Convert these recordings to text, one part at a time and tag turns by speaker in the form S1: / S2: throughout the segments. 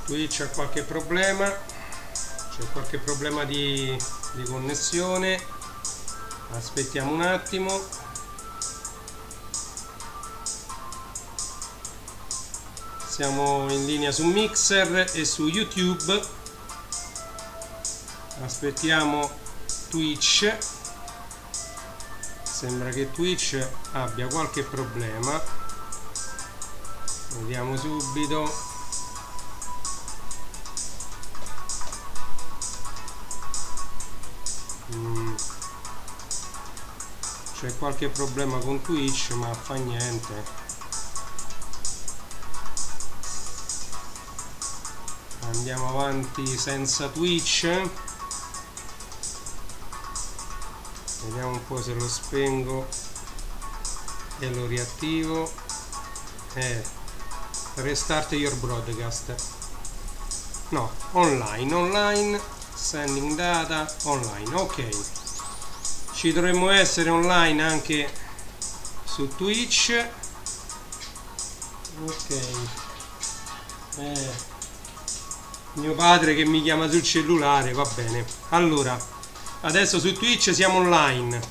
S1: Twitch ha qualche problema, c'è qualche problema di connessione, aspettiamo un attimo. Siamo in linea su Mixer e su YouTube, aspettiamo Twitch. Sembra che Twitch abbia qualche problema, vediamo subito. C'è qualche problema con Twitch, ma fa niente. Andiamo avanti senza Twitch. Vediamo un po' se lo spengo e lo riattivo. Restart your broadcast. No, online, sending data, online. Ok, ci dovremmo essere online anche su Twitch. Ok, mio padre che mi chiama sul cellulare, va bene. Allora, adesso su Twitch siamo online.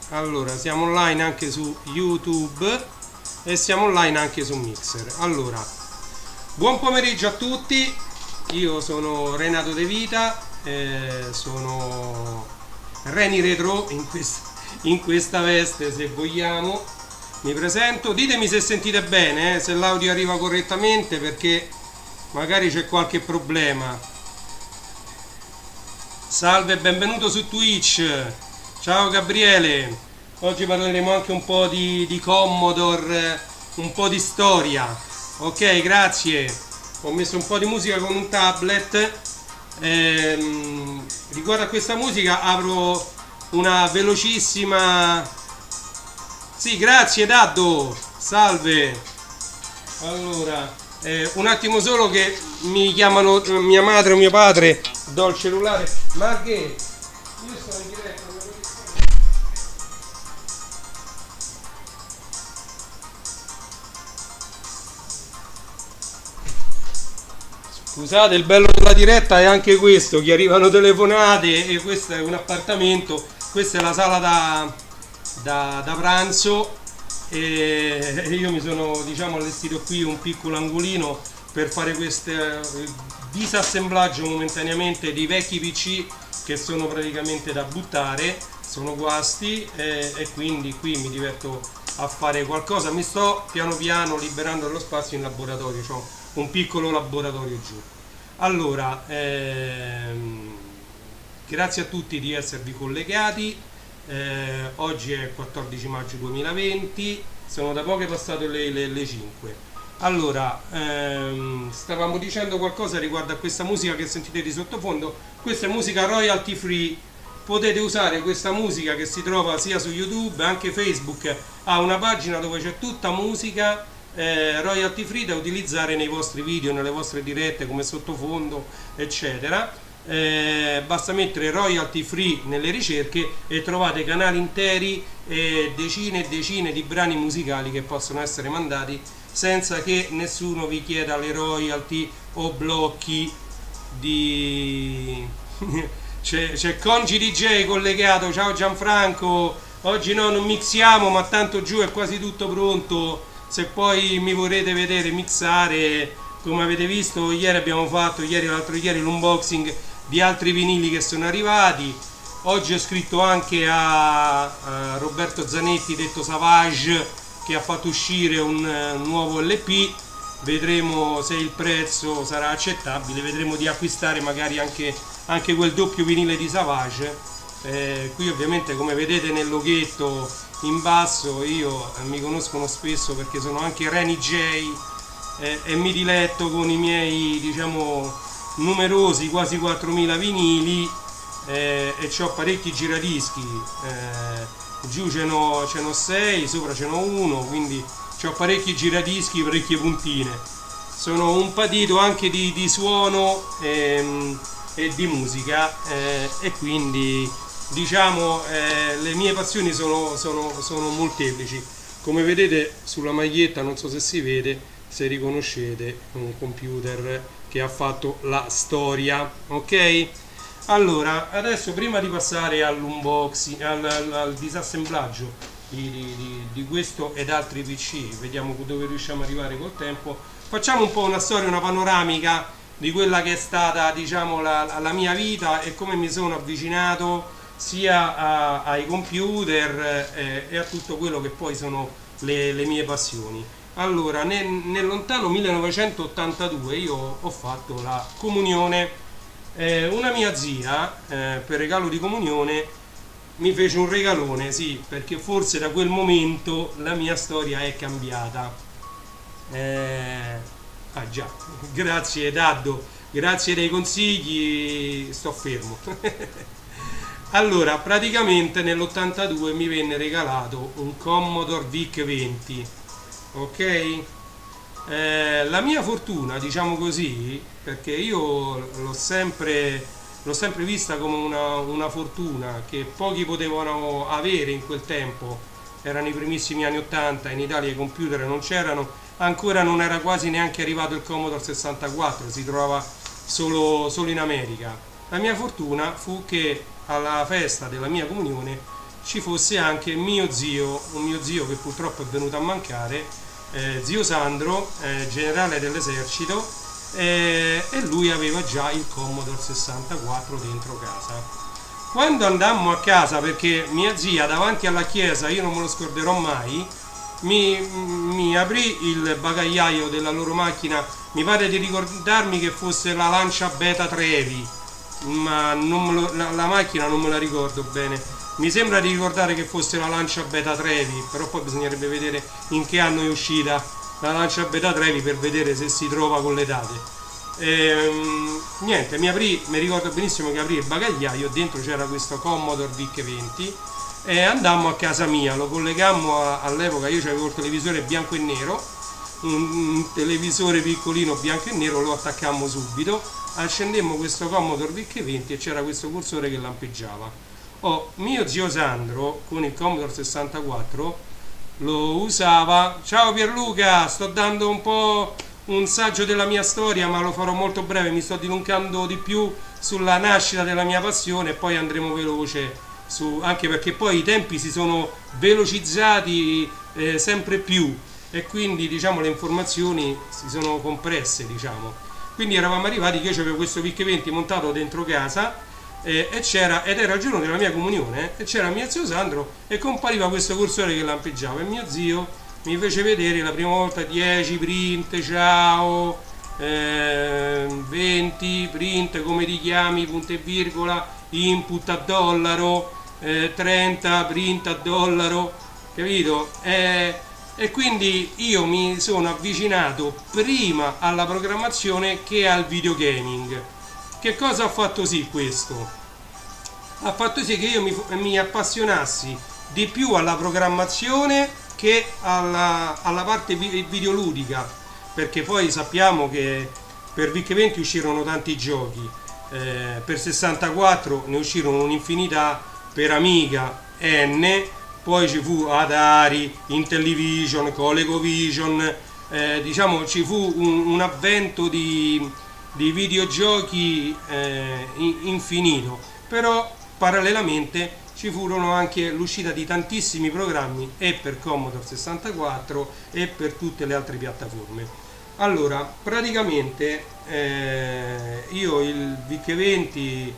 S1: Allora, siamo online anche su YouTube e siamo online anche su Mixer. Allora, buon pomeriggio a tutti. Io sono Renato De Vita, sono Reni Retro in questa veste, se vogliamo. Mi presento, ditemi se sentite bene, se l'audio arriva correttamente, perché magari c'è qualche problema. Salve, benvenuto su Twitch. Ciao Gabriele. Oggi parleremo anche un po' di Commodore, un po' di storia. Ok, grazie. Ho messo un po' di musica con un tablet. Riguardo a questa musica apro una velocissima... Sì, grazie Daddo. Salve. Allora, un attimo solo che mi chiamano mia madre o mio padre. Do il cellulare. Marghe, io sono in diretta. Scusate, il bello della diretta è anche questo, che arrivano telefonate, e questo è un appartamento, questa è la sala da pranzo, e io mi sono, diciamo, allestito qui un piccolo angolino per fare questo disassemblaggio momentaneamente di vecchi PC che sono praticamente da buttare, sono guasti, e quindi qui mi diverto a fare qualcosa. Mi sto piano piano liberando dello spazio in laboratorio, cioè un piccolo laboratorio giù. Allora, grazie a tutti di esservi collegati. Oggi è 14 maggio 2020, sono da poco passate le 5. Allora, stavamo dicendo qualcosa riguardo a questa musica che sentite di sottofondo. Questa è musica royalty free. Potete usare questa musica, che si trova sia su YouTube, anche Facebook ha una pagina dove c'è tutta musica royalty free da utilizzare nei vostri video, nelle vostre dirette, come sottofondo, eccetera. Basta mettere royalty free nelle ricerche e trovate canali interi e decine di brani musicali che possono essere mandati senza che nessuno vi chieda le royalty o blocchi di... C'è Congi DJ collegato. Ciao Gianfranco. Oggi no, non mixiamo, ma tanto giù è quasi tutto pronto. Se poi mi vorrete vedere mixare, come avete visto, ieri abbiamo fatto, ieri o l'altro ieri, l'unboxing di altri vinili che sono arrivati. Oggi ho scritto anche a Roberto Zanetti, detto Savage, che ha fatto uscire un nuovo LP. Vedremo se il prezzo sarà accettabile, vedremo di acquistare magari anche quel doppio vinile di Savage. Qui ovviamente, come vedete nel loghetto in basso, io mi conoscono spesso perché sono anche Reni J, e mi diletto con i miei, diciamo, numerosi, quasi 4000 vinili, e ho parecchi giradischi. Giù ce n'ho 6, sopra ce n'ho uno, quindi ho parecchi giradischi, parecchie puntine. Sono un patito anche di suono e di musica, e quindi, diciamo, le mie passioni sono molteplici. Come vedete sulla maglietta, non so se si vede, se riconoscete, un computer che ha fatto la storia, ok? Allora, adesso prima di passare all'unboxing, al disassemblaggio di questo ed altri PC, vediamo dove riusciamo ad arrivare col tempo, facciamo un po' una storia, una panoramica di quella che è stata, diciamo, la mia vita e come mi sono avvicinato sia ai computer e a tutto quello che poi sono le mie passioni. Allora, nel lontano 1982 io ho fatto la comunione. Una mia zia, per regalo di comunione, mi fece un regalone, sì, perché forse da quel momento la mia storia è cambiata. Ah già, grazie Daddo, grazie dei consigli, sto fermo. Allora, praticamente nell'82 mi venne regalato un Commodore VIC-20, ok? La mia fortuna, diciamo così, perché io l'ho sempre vista come una fortuna che pochi potevano avere in quel tempo, erano i primissimi anni 80, in Italia i computer non c'erano, ancora non era quasi neanche arrivato il Commodore 64, si trovava solo in America. La mia fortuna fu che alla festa della mia comunione ci fosse anche un mio zio che purtroppo è venuto a mancare, zio Sandro, generale dell'esercito, e lui aveva già il Commodore 64 dentro casa. Quando andammo a casa, perché mia zia davanti alla chiesa, io non me lo scorderò mai, mi aprì il bagagliaio della loro macchina, mi pare di ricordarmi che fosse la Lancia Beta Trevi, ma la macchina non me la ricordo bene. Mi sembra di ricordare che fosse la Lancia Beta Trevi, però poi bisognerebbe vedere in che anno è uscita la Lancia Beta Trevi per vedere se si trova con le date. Niente, mi ricordo benissimo che aprì il bagagliaio, dentro c'era questo Commodore VIC-20 e andammo a casa mia, lo collegammo all'epoca, io avevo il televisore bianco e nero, un televisore piccolino bianco e nero, lo attaccammo subito, accendemmo questo Commodore VIC-20 e c'era questo cursore che lampeggiava. Mio zio Sandro con il Commodore 64 lo usava. Ciao Pierluca, sto dando un po' un saggio della mia storia, ma lo farò molto breve, mi sto dilungando di più sulla nascita della mia passione e poi andremo veloce anche perché poi i tempi si sono velocizzati sempre più e quindi, diciamo, le informazioni si sono compresse, diciamo. Quindi eravamo arrivati che io avevo questo VIC-20 montato dentro casa ed era il giorno della mia comunione e c'era mio zio Sandro e compariva questo cursore che lampeggiava e mio zio mi fece vedere la prima volta 10 print, ciao, 20 print, come ti chiami, punto e virgola, input a dollaro, 30 print a dollaro, capito? E quindi io mi sono avvicinato prima alla programmazione che al videogaming. Che cosa ha fatto sì questo? Ha fatto sì che io mi appassionassi di più alla programmazione che alla parte videoludica, perché poi sappiamo che per VIC-20 uscirono tanti giochi, per 64 ne uscirono un'infinità, per Amiga N, poi ci fu Atari, Intellivision, ColecoVision, diciamo ci fu un avvento di videogiochi infinito, però parallelamente ci furono anche l'uscita di tantissimi programmi e per Commodore 64 e per tutte le altre piattaforme. Allora, praticamente io il VIC-20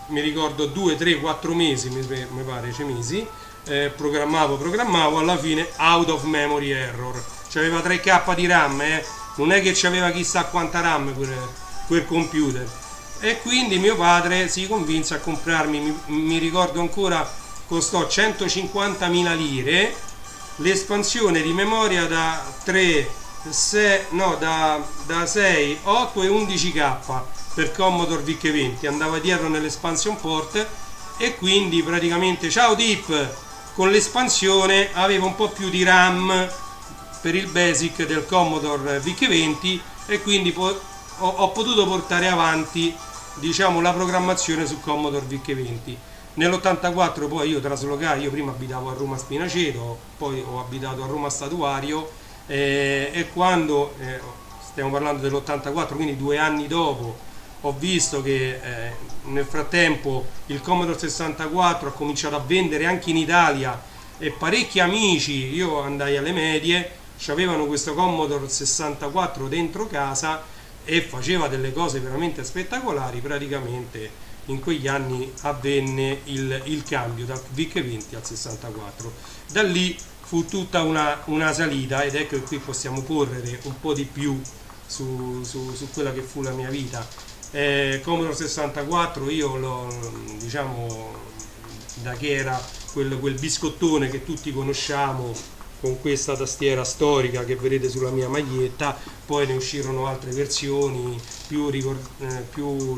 S1: mi ricordo 2, 3, 4 mesi, mi pare, 6 mesi, programmavo, alla fine out of memory error, c'aveva 3K di RAM, non è che c'aveva chissà quanta RAM quel computer. E quindi mio padre si convinse a comprarmi, mi ricordo ancora, costò 150.000 lire l'espansione di memoria da 3, 6, no, da 6, 8 e 11K per Commodore VIC-20, andava dietro nell'expansion port e quindi praticamente, ciao Deep, con l'espansione aveva un po' più di RAM per il basic del Commodore VIC-20 e quindi ho potuto portare avanti, diciamo, la programmazione su Commodore VIC-20. Nell'84 poi io traslogai, io prima abitavo a Roma Spinaceto, poi ho abitato a Roma Statuario e quando stiamo parlando dell'84, quindi 2 anni dopo, ho visto che nel frattempo il Commodore 64 ha cominciato a vendere anche in Italia e parecchi amici, io andai alle medie, avevano questo Commodore 64 dentro casa e faceva delle cose veramente spettacolari. Praticamente in quegli anni avvenne il cambio dal VIC-20 al 64. Da lì fu tutta una salita, ed ecco che qui possiamo correre un po' di più su quella che fu la mia vita. Commodore 64 io diciamo, da che era quel biscottone che tutti conosciamo, con questa tastiera storica che vedete sulla mia maglietta, poi ne uscirono altre versioni più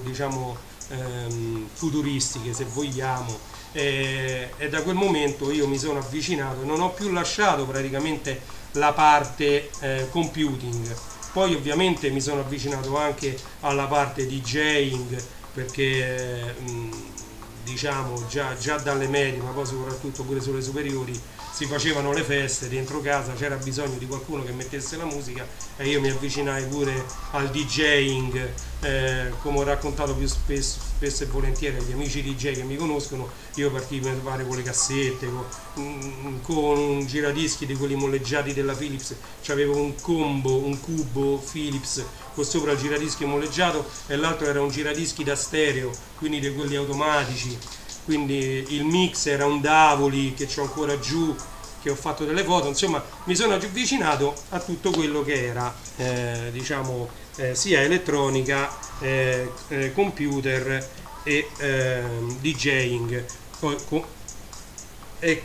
S1: diciamo futuristiche, se vogliamo, e da quel momento io mi sono avvicinato, non ho più lasciato praticamente la parte computing. Poi ovviamente mi sono avvicinato anche alla parte DJing, perché diciamo già dalle medie, ma poi soprattutto pure sulle superiori, si facevano le feste dentro casa, c'era bisogno di qualcuno che mettesse la musica e io mi avvicinai pure al DJing, come ho raccontato più spesso e volentieri agli amici DJ che mi conoscono. Io partii per fare con le cassette, con un giradischi di quelli molleggiati della Philips, c'avevo un combo, un cubo Philips con sopra il giradischi molleggiato e l'altro era un giradischi da stereo, quindi di quelli automatici. Quindi il mix era un Davoli che ho ancora giù, che ho fatto delle foto. Insomma, mi sono avvicinato a tutto quello che era diciamo sia elettronica, computer e DJing. E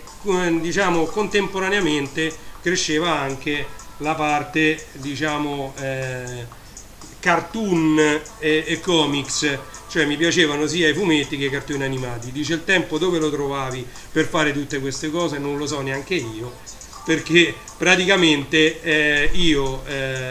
S1: diciamo contemporaneamente cresceva anche la parte, diciamo, cartoon e comics, cioè mi piacevano sia i fumetti che i cartoni animati. Dice il tempo dove lo trovavi per fare tutte queste cose, non lo so neanche io, perché praticamente io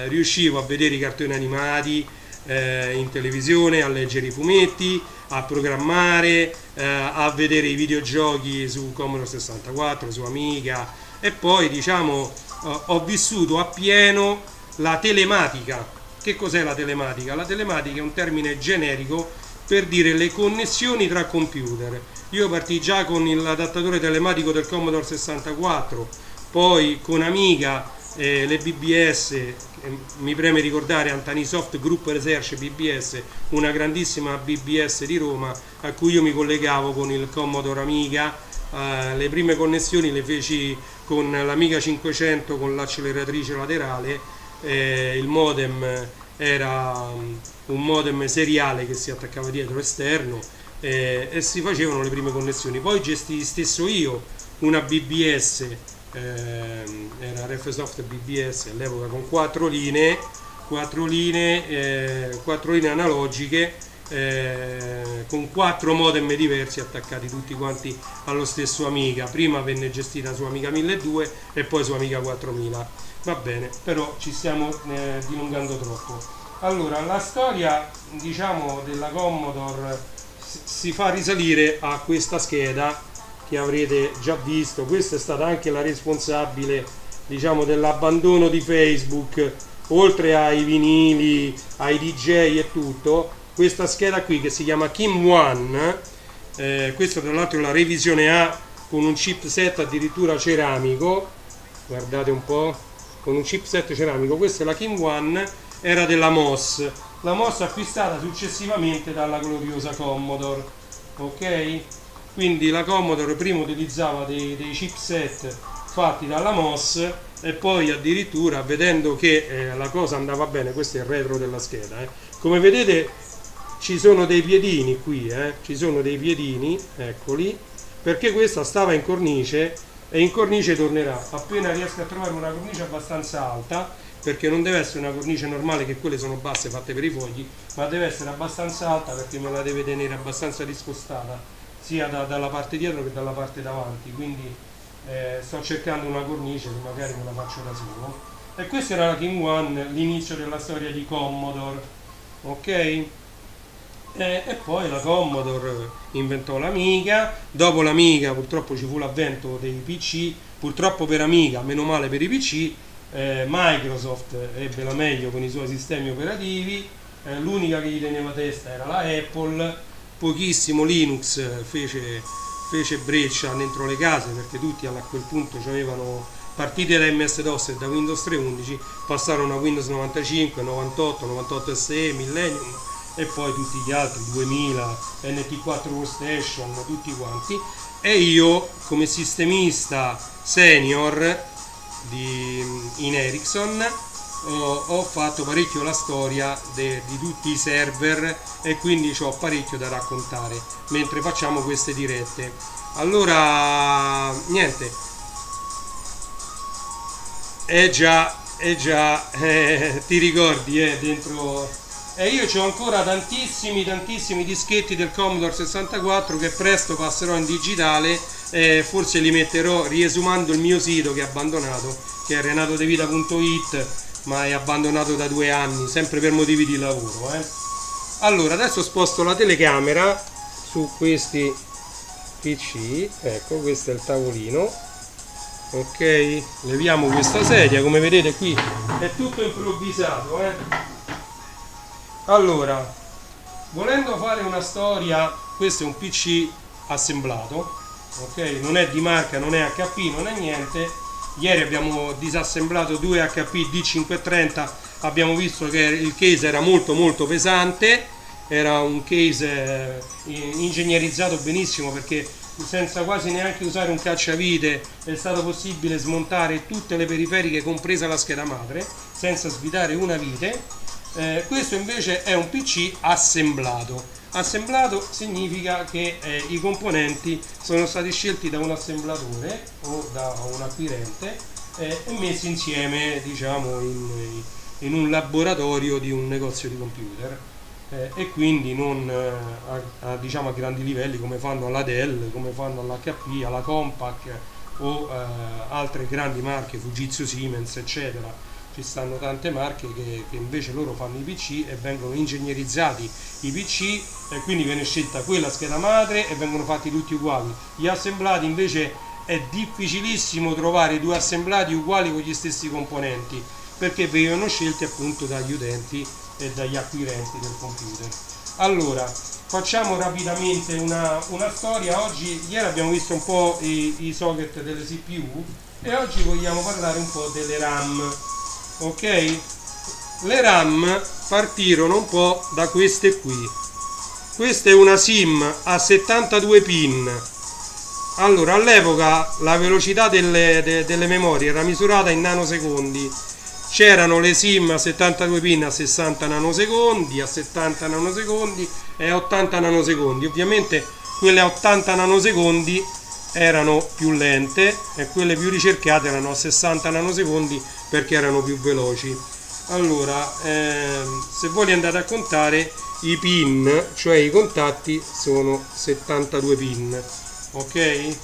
S1: riuscivo a vedere i cartoni animati in televisione, a leggere i fumetti, a programmare, a vedere i videogiochi su Commodore 64, su Amiga, e poi diciamo ho vissuto appieno la telematica. Che cos'è la telematica? La telematica è un termine generico per dire le connessioni tra computer. Io partii già con l'adattatore telematico del Commodore 64, poi con Amiga, le BBS, mi preme ricordare Antanisoft Group Research BBS, una grandissima BBS di Roma a cui io mi collegavo con il Commodore Amiga. Le prime connessioni le feci con l'Amiga 500 con l'acceleratrice laterale. Il modem era un modem seriale che si attaccava dietro esterno, e si facevano le prime connessioni. Poi gestii stesso io una BBS, era RFSoft BBS all'epoca, con 4 linee analogiche, con 4 modem diversi attaccati tutti quanti allo stesso Amiga. Prima venne gestita su Amiga 1200 e poi su Amiga 4000. Va bene, però ci stiamo dilungando troppo. Allora, la storia, diciamo, della Commodore si fa risalire a questa scheda che avrete già visto. Questa è stata anche la responsabile, diciamo, dell'abbandono di Facebook, oltre ai vinili, ai DJ e tutto. Questa scheda qui, che si chiama Kim One, questa tra l'altro è la revisione A con un chipset addirittura ceramico, guardate un po', con un chipset ceramico. Questa è la Kim One, era della MOS, la MOS acquistata successivamente dalla gloriosa Commodore, ok? Quindi la Commodore prima utilizzava dei chipset fatti dalla MOS, e poi addirittura, vedendo che la cosa andava bene, questo è il retro della scheda, come vedete ci sono dei piedini qui, ci sono dei piedini, eccoli, perché questa stava in cornice, e in cornice tornerà appena riesco a trovare una cornice abbastanza alta, perché non deve essere una cornice normale, che quelle sono basse fatte per i fogli, ma deve essere abbastanza alta, perché me la deve tenere abbastanza discostata sia dalla parte dietro che dalla parte davanti. Quindi sto cercando una cornice che magari me la faccio da solo. E questa era la Kim One, l'inizio della storia di Commodore, ok? E poi la Commodore inventò l'Amiga. Dopo l'Amiga purtroppo ci fu l'avvento dei PC, purtroppo per Amiga, meno male per i PC, Microsoft ebbe la meglio con i suoi sistemi operativi, l'unica che gli teneva testa era la Apple, pochissimo Linux fece breccia dentro le case perché tutti a quel punto avevano partite da MS-DOS e da Windows 3.11, passarono a Windows 95, 98, 98 SE, Millennium e poi tutti gli altri, 2000, NT4 Workstation, tutti quanti. E io come sistemista senior in Ericsson ho fatto parecchio la storia di tutti i server e quindi ho parecchio da raccontare mentre facciamo queste dirette. Allora niente, ti ricordi dentro. E io ho ancora tantissimi dischetti del Commodore 64 che presto passerò in digitale, forse li metterò riesumando il mio sito che è abbandonato, che è renatodevita.it, ma è abbandonato da 2 anni, sempre per motivi di lavoro. Allora, adesso sposto la telecamera su questi PC, ecco, questo è il tavolino, ok, leviamo questa sedia, come vedete qui è tutto improvvisato. Allora, volendo fare una storia, questo è un PC assemblato, ok, non è di marca, non è HP, non è niente. Ieri abbiamo disassemblato 2 HP D530, abbiamo visto che il case era molto pesante, era un case ingegnerizzato benissimo perché senza quasi neanche usare un cacciavite è stato possibile smontare tutte le periferiche compresa la scheda madre senza svitare una vite. Questo invece è un PC assemblato. Assemblato significa che i componenti sono stati scelti da un assemblatore o da un acquirente e messi insieme, diciamo, in un laboratorio di un negozio di computer, e quindi non diciamo a grandi livelli come fanno alla Dell, come fanno all'HP, alla Compaq o altre grandi marche, Fujitsu, Siemens, eccetera. Ci stanno tante marche che invece loro fanno i PC e vengono ingegnerizzati i PC e quindi viene scelta quella scheda madre e vengono fatti tutti uguali. Gli assemblati invece è difficilissimo trovare 2 assemblati uguali con gli stessi componenti perché vengono scelti appunto dagli utenti e dagli acquirenti del computer. Allora, facciamo rapidamente una storia. Ieri abbiamo visto un po' i socket delle CPU e oggi vogliamo parlare un po' delle RAM. Ok, le RAM partirono un po' da queste qui. Questa è una SIM a 72 pin. Allora, all'epoca la velocità delle memorie era misurata in nanosecondi. C'erano le SIM a 72 pin a 60 nanosecondi, a 70 nanosecondi e a 80 nanosecondi. Ovviamente quelle a 80 nanosecondi erano più lente e quelle più ricercate erano a 60 nanosecondi perché erano più veloci. Allora, se voi li andate a contare, i pin, cioè i contatti, sono 72 pin, ok?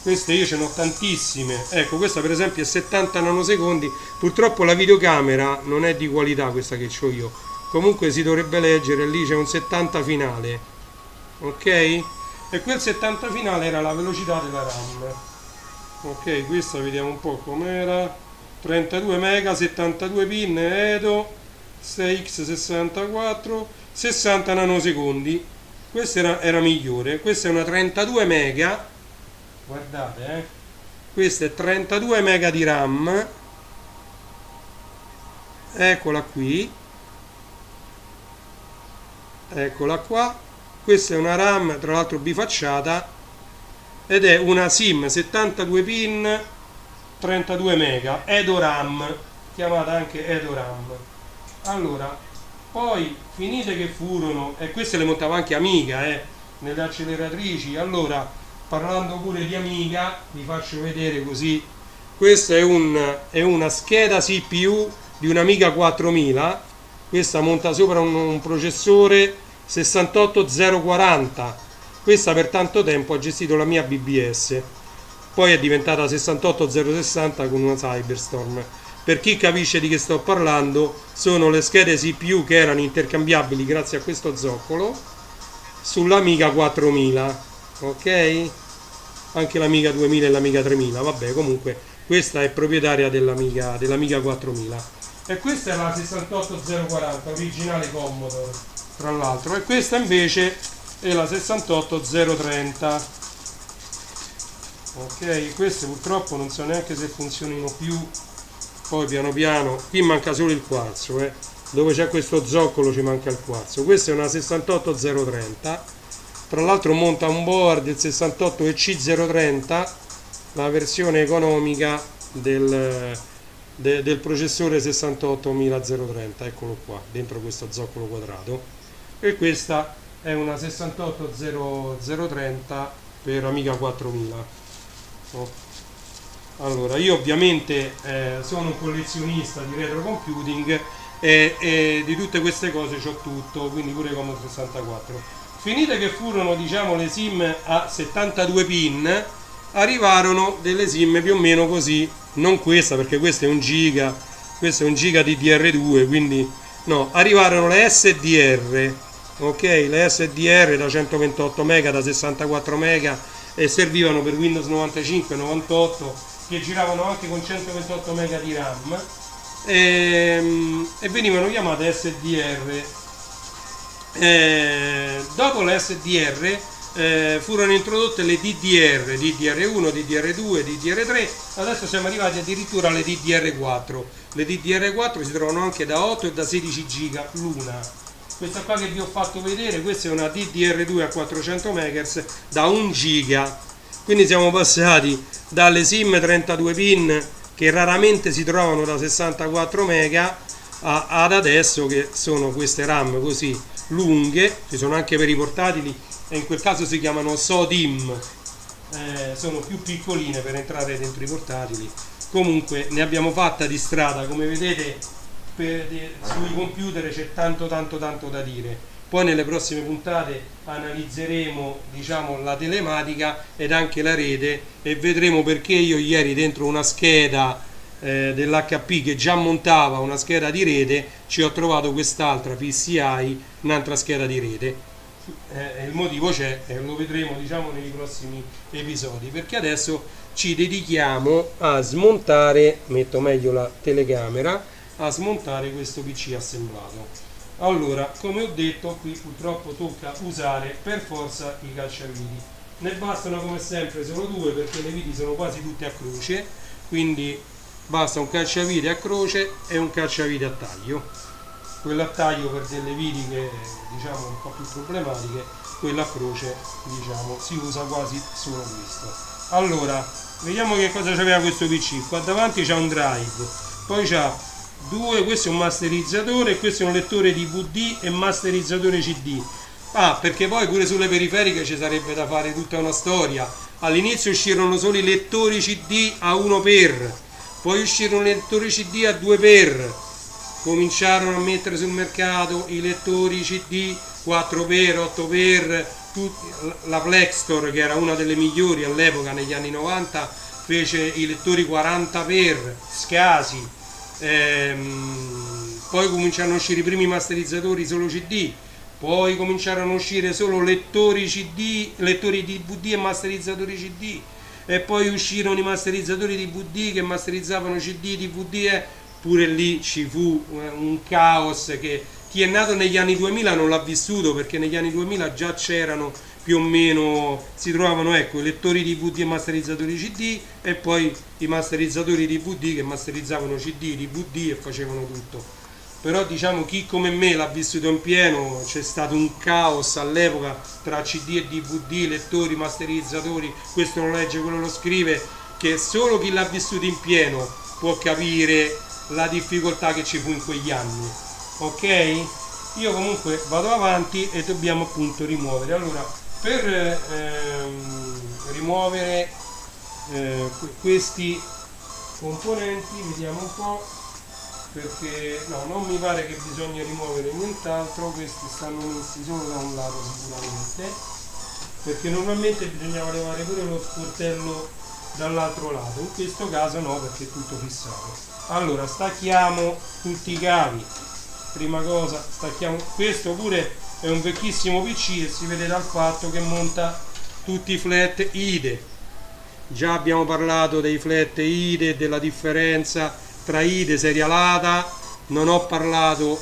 S1: Queste io ce ne ho tantissime. Ecco, questa per esempio è 70 nanosecondi. Purtroppo la videocamera non è di qualità, questa che ho io. Comunque si dovrebbe leggere, lì c'è un 70 finale, ok? E quel 70 finale era la velocità della RAM. Ok, questa vediamo un po' com'era. 32 mega, 72 pin, Edo, 6x64, 60 nanosecondi. Questa era migliore. Questa è una 32 mega. Guardate, questa è 32 mega di RAM. Eccola qui. Eccola qua. Questa è una RAM, tra l'altro bifacciata, ed è una SIM 72 pin 32 mega, EdoRAM, chiamata anche EdoRAM. Allora, poi finite che furono, e queste le montava anche Amiga, nelle acceleratrici. Allora, parlando pure di Amiga, vi faccio vedere così. Questa è una scheda CPU di un Amiga 4000. Questa monta sopra un processore 68040. Questa per tanto tempo ha gestito la mia BBS, poi è diventata 68060 con una Cyberstorm. Per chi capisce di che sto parlando, sono le schede CPU che erano intercambiabili grazie a questo zoccolo sull'Amiga 4000, ok? Anche l'Amiga 2000 e l'Amiga 3000, vabbè, comunque questa è proprietaria dell'Amiga 4000, e questa è la 68040 originale Commodore tra l'altro, e questa invece è la 68030. ok, queste purtroppo non so neanche se funzionino più, poi piano piano, qui manca solo il quarzo, dove c'è questo zoccolo ci manca il quarzo. Questa è una 68030, tra l'altro monta un board il 68 EC030, la versione economica del processore 68030, eccolo qua dentro questo zoccolo quadrato, e questa è una 68030 per Amiga 4000. Allora, io ovviamente sono un collezionista di retro computing e di tutte queste cose c'ho tutto, quindi pure Commodore 64. Finite che furono, diciamo, le SIM a 72 pin, arrivarono delle SIM più o meno così, non questa perché questa è 1 giga, questo è 1 giga DDR2, quindi no, arrivarono le SDR, ok, le SDR da 128 mega, da 64 mega, e servivano per Windows 95 98, che giravano anche con 128 mega di RAM, e venivano chiamate SDR. Dopo le SDR furono introdotte le DDR, DDR1, DDR2, DDR3, adesso siamo arrivati addirittura alle DDR4. Le DDR4 si trovano anche da 8 e da 16 giga l'una. Questa qua che vi ho fatto vedere, questa è una DDR2 a 400 MHz da 1 giga, quindi siamo passati dalle SIM 32 pin che raramente si trovano da 64 mega ad adesso che sono queste RAM così lunghe, ci sono anche per i portatili, e in quel caso si chiamano SODIMM, sono più piccoline per entrare dentro i portatili. Comunque ne abbiamo fatta di strada, come vedete sui computer c'è tanto da dire. Poi nelle prossime puntate analizzeremo, diciamo, la telematica ed anche la rete, e vedremo perché io ieri dentro una scheda dell'HP che già montava una scheda di rete ci ho trovato quest'altra PCI, un'altra scheda di rete. Il motivo c'è e lo vedremo, diciamo, nei prossimi episodi, perché adesso ci dedichiamo a smontare, metto meglio la telecamera, a smontare questo PC assemblato. Allora, come ho detto, qui purtroppo tocca usare per forza i cacciaviti. Ne bastano come sempre solo 2 perché le viti sono quasi tutte a croce, quindi basta un cacciavite a croce e un cacciavite a taglio. Quello a taglio per delle viti che, diciamo, un po' più problematiche, quello a croce, diciamo, si usa quasi solo questo. Allora, vediamo che cosa c'aveva questo PC. Qua davanti c'ha un drive, poi c'ha questo è un masterizzatore e questo è un lettore DVD e masterizzatore CD. Perché poi pure sulle periferiche ci sarebbe da fare tutta una storia. All'inizio uscirono solo i lettori CD a 1x, poi uscirono i lettori CD a 2x, cominciarono a mettere sul mercato i lettori CD 4x, 8x, la Plextor, che era una delle migliori all'epoca negli anni 90, fece i lettori 40x, scasi. Poi cominciarono a uscire i primi masterizzatori solo CD, poi cominciarono a uscire solo lettori CD, lettori DVD e masterizzatori CD, e poi uscirono i masterizzatori DVD che masterizzavano CD, DVD, pure lì ci fu un caos che chi è nato negli anni 2000 non l'ha vissuto, perché negli anni 2000 già c'erano più o meno, si trovavano, ecco, i lettori DVD e masterizzatori CD, e poi i masterizzatori DVD che masterizzavano CD, DVD e facevano tutto. Però diciamo chi come me l'ha vissuto in pieno, c'è stato un caos all'epoca tra CD e DVD, lettori, masterizzatori, questo lo legge, quello lo scrive, che solo chi l'ha vissuto in pieno può capire la difficoltà che ci fu in quegli anni. Ok? Io comunque vado avanti e dobbiamo appunto rimuovere. Allora, per rimuovere questi componenti, vediamo un po', perché no, non mi pare che bisogna rimuovere nient'altro. Questi stanno messi solo da un lato sicuramente, perché normalmente bisognava levare pure lo sportello dall'altro lato, in questo caso no, perché è tutto fissato. Allora, stacchiamo tutti i cavi. Prima cosa stacchiamo, questo pure è un vecchissimo PC e si vede dal fatto che monta tutti i flat IDE, già abbiamo parlato dei flat IDE e della differenza tra IDE serialata, non ho parlato,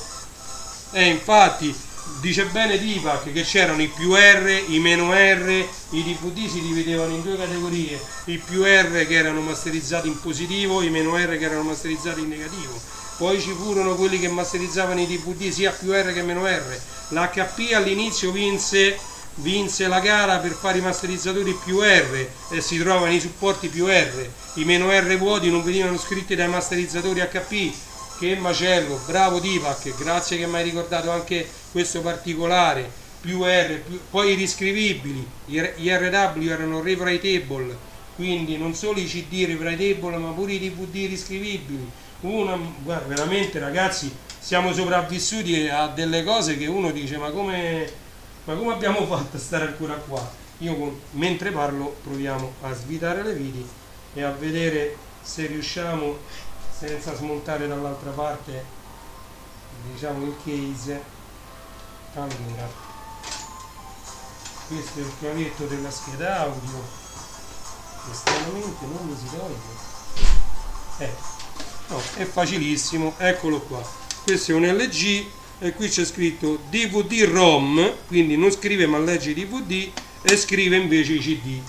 S1: infatti dice bene Deepak che c'erano i più R, i meno R, i DVD si dividevano in due categorie, i più R che erano masterizzati in positivo, i meno R che erano masterizzati in negativo. Poi ci furono quelli che masterizzavano i DVD sia più R che meno R. L'HP all'inizio vinse la gara per fare i masterizzatori più R e si trovano i supporti più R. I meno R vuoti non venivano scritti dai masterizzatori HP. Che macello, bravo Deepak, grazie che mi hai ricordato anche questo particolare. Più R, poi i riscrivibili, i RW erano rewritable, quindi non solo i CD rewritable ma pure i DVD riscrivibili. Guarda, veramente ragazzi, siamo sopravvissuti a delle cose che uno dice ma come abbiamo fatto a stare ancora qua? Mentre parlo proviamo a svitare le viti e a vedere se riusciamo, senza smontare dall'altra parte, diciamo, il case. Allora, questo è il cavetto della scheda audio che stranamente non mi si toglie. No, è facilissimo, eccolo qua. Questo è un LG e qui c'è scritto DVD-ROM, quindi non scrive ma legge DVD e scrive invece i CD.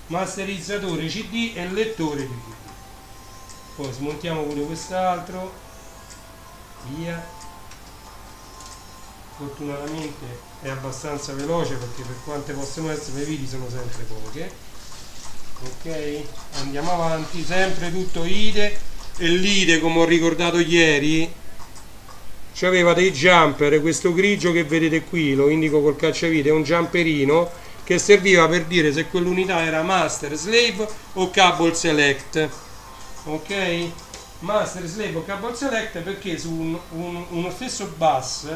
S1: Masterizzatore CD e lettore di CD. Poi smontiamo pure quest'altro, via. Fortunatamente è abbastanza veloce perché per quante possono essere le viti sono sempre poche. Ok, andiamo avanti, sempre tutto IDE, e l'IDE, come ho ricordato ieri, c'aveva dei jumper. Questo grigio che vedete qui, lo indico col cacciavite, è un jumperino che serviva per dire se quell'unità era master, slave o cable select. Ok, master, slave o cable select, perché su uno stesso bus,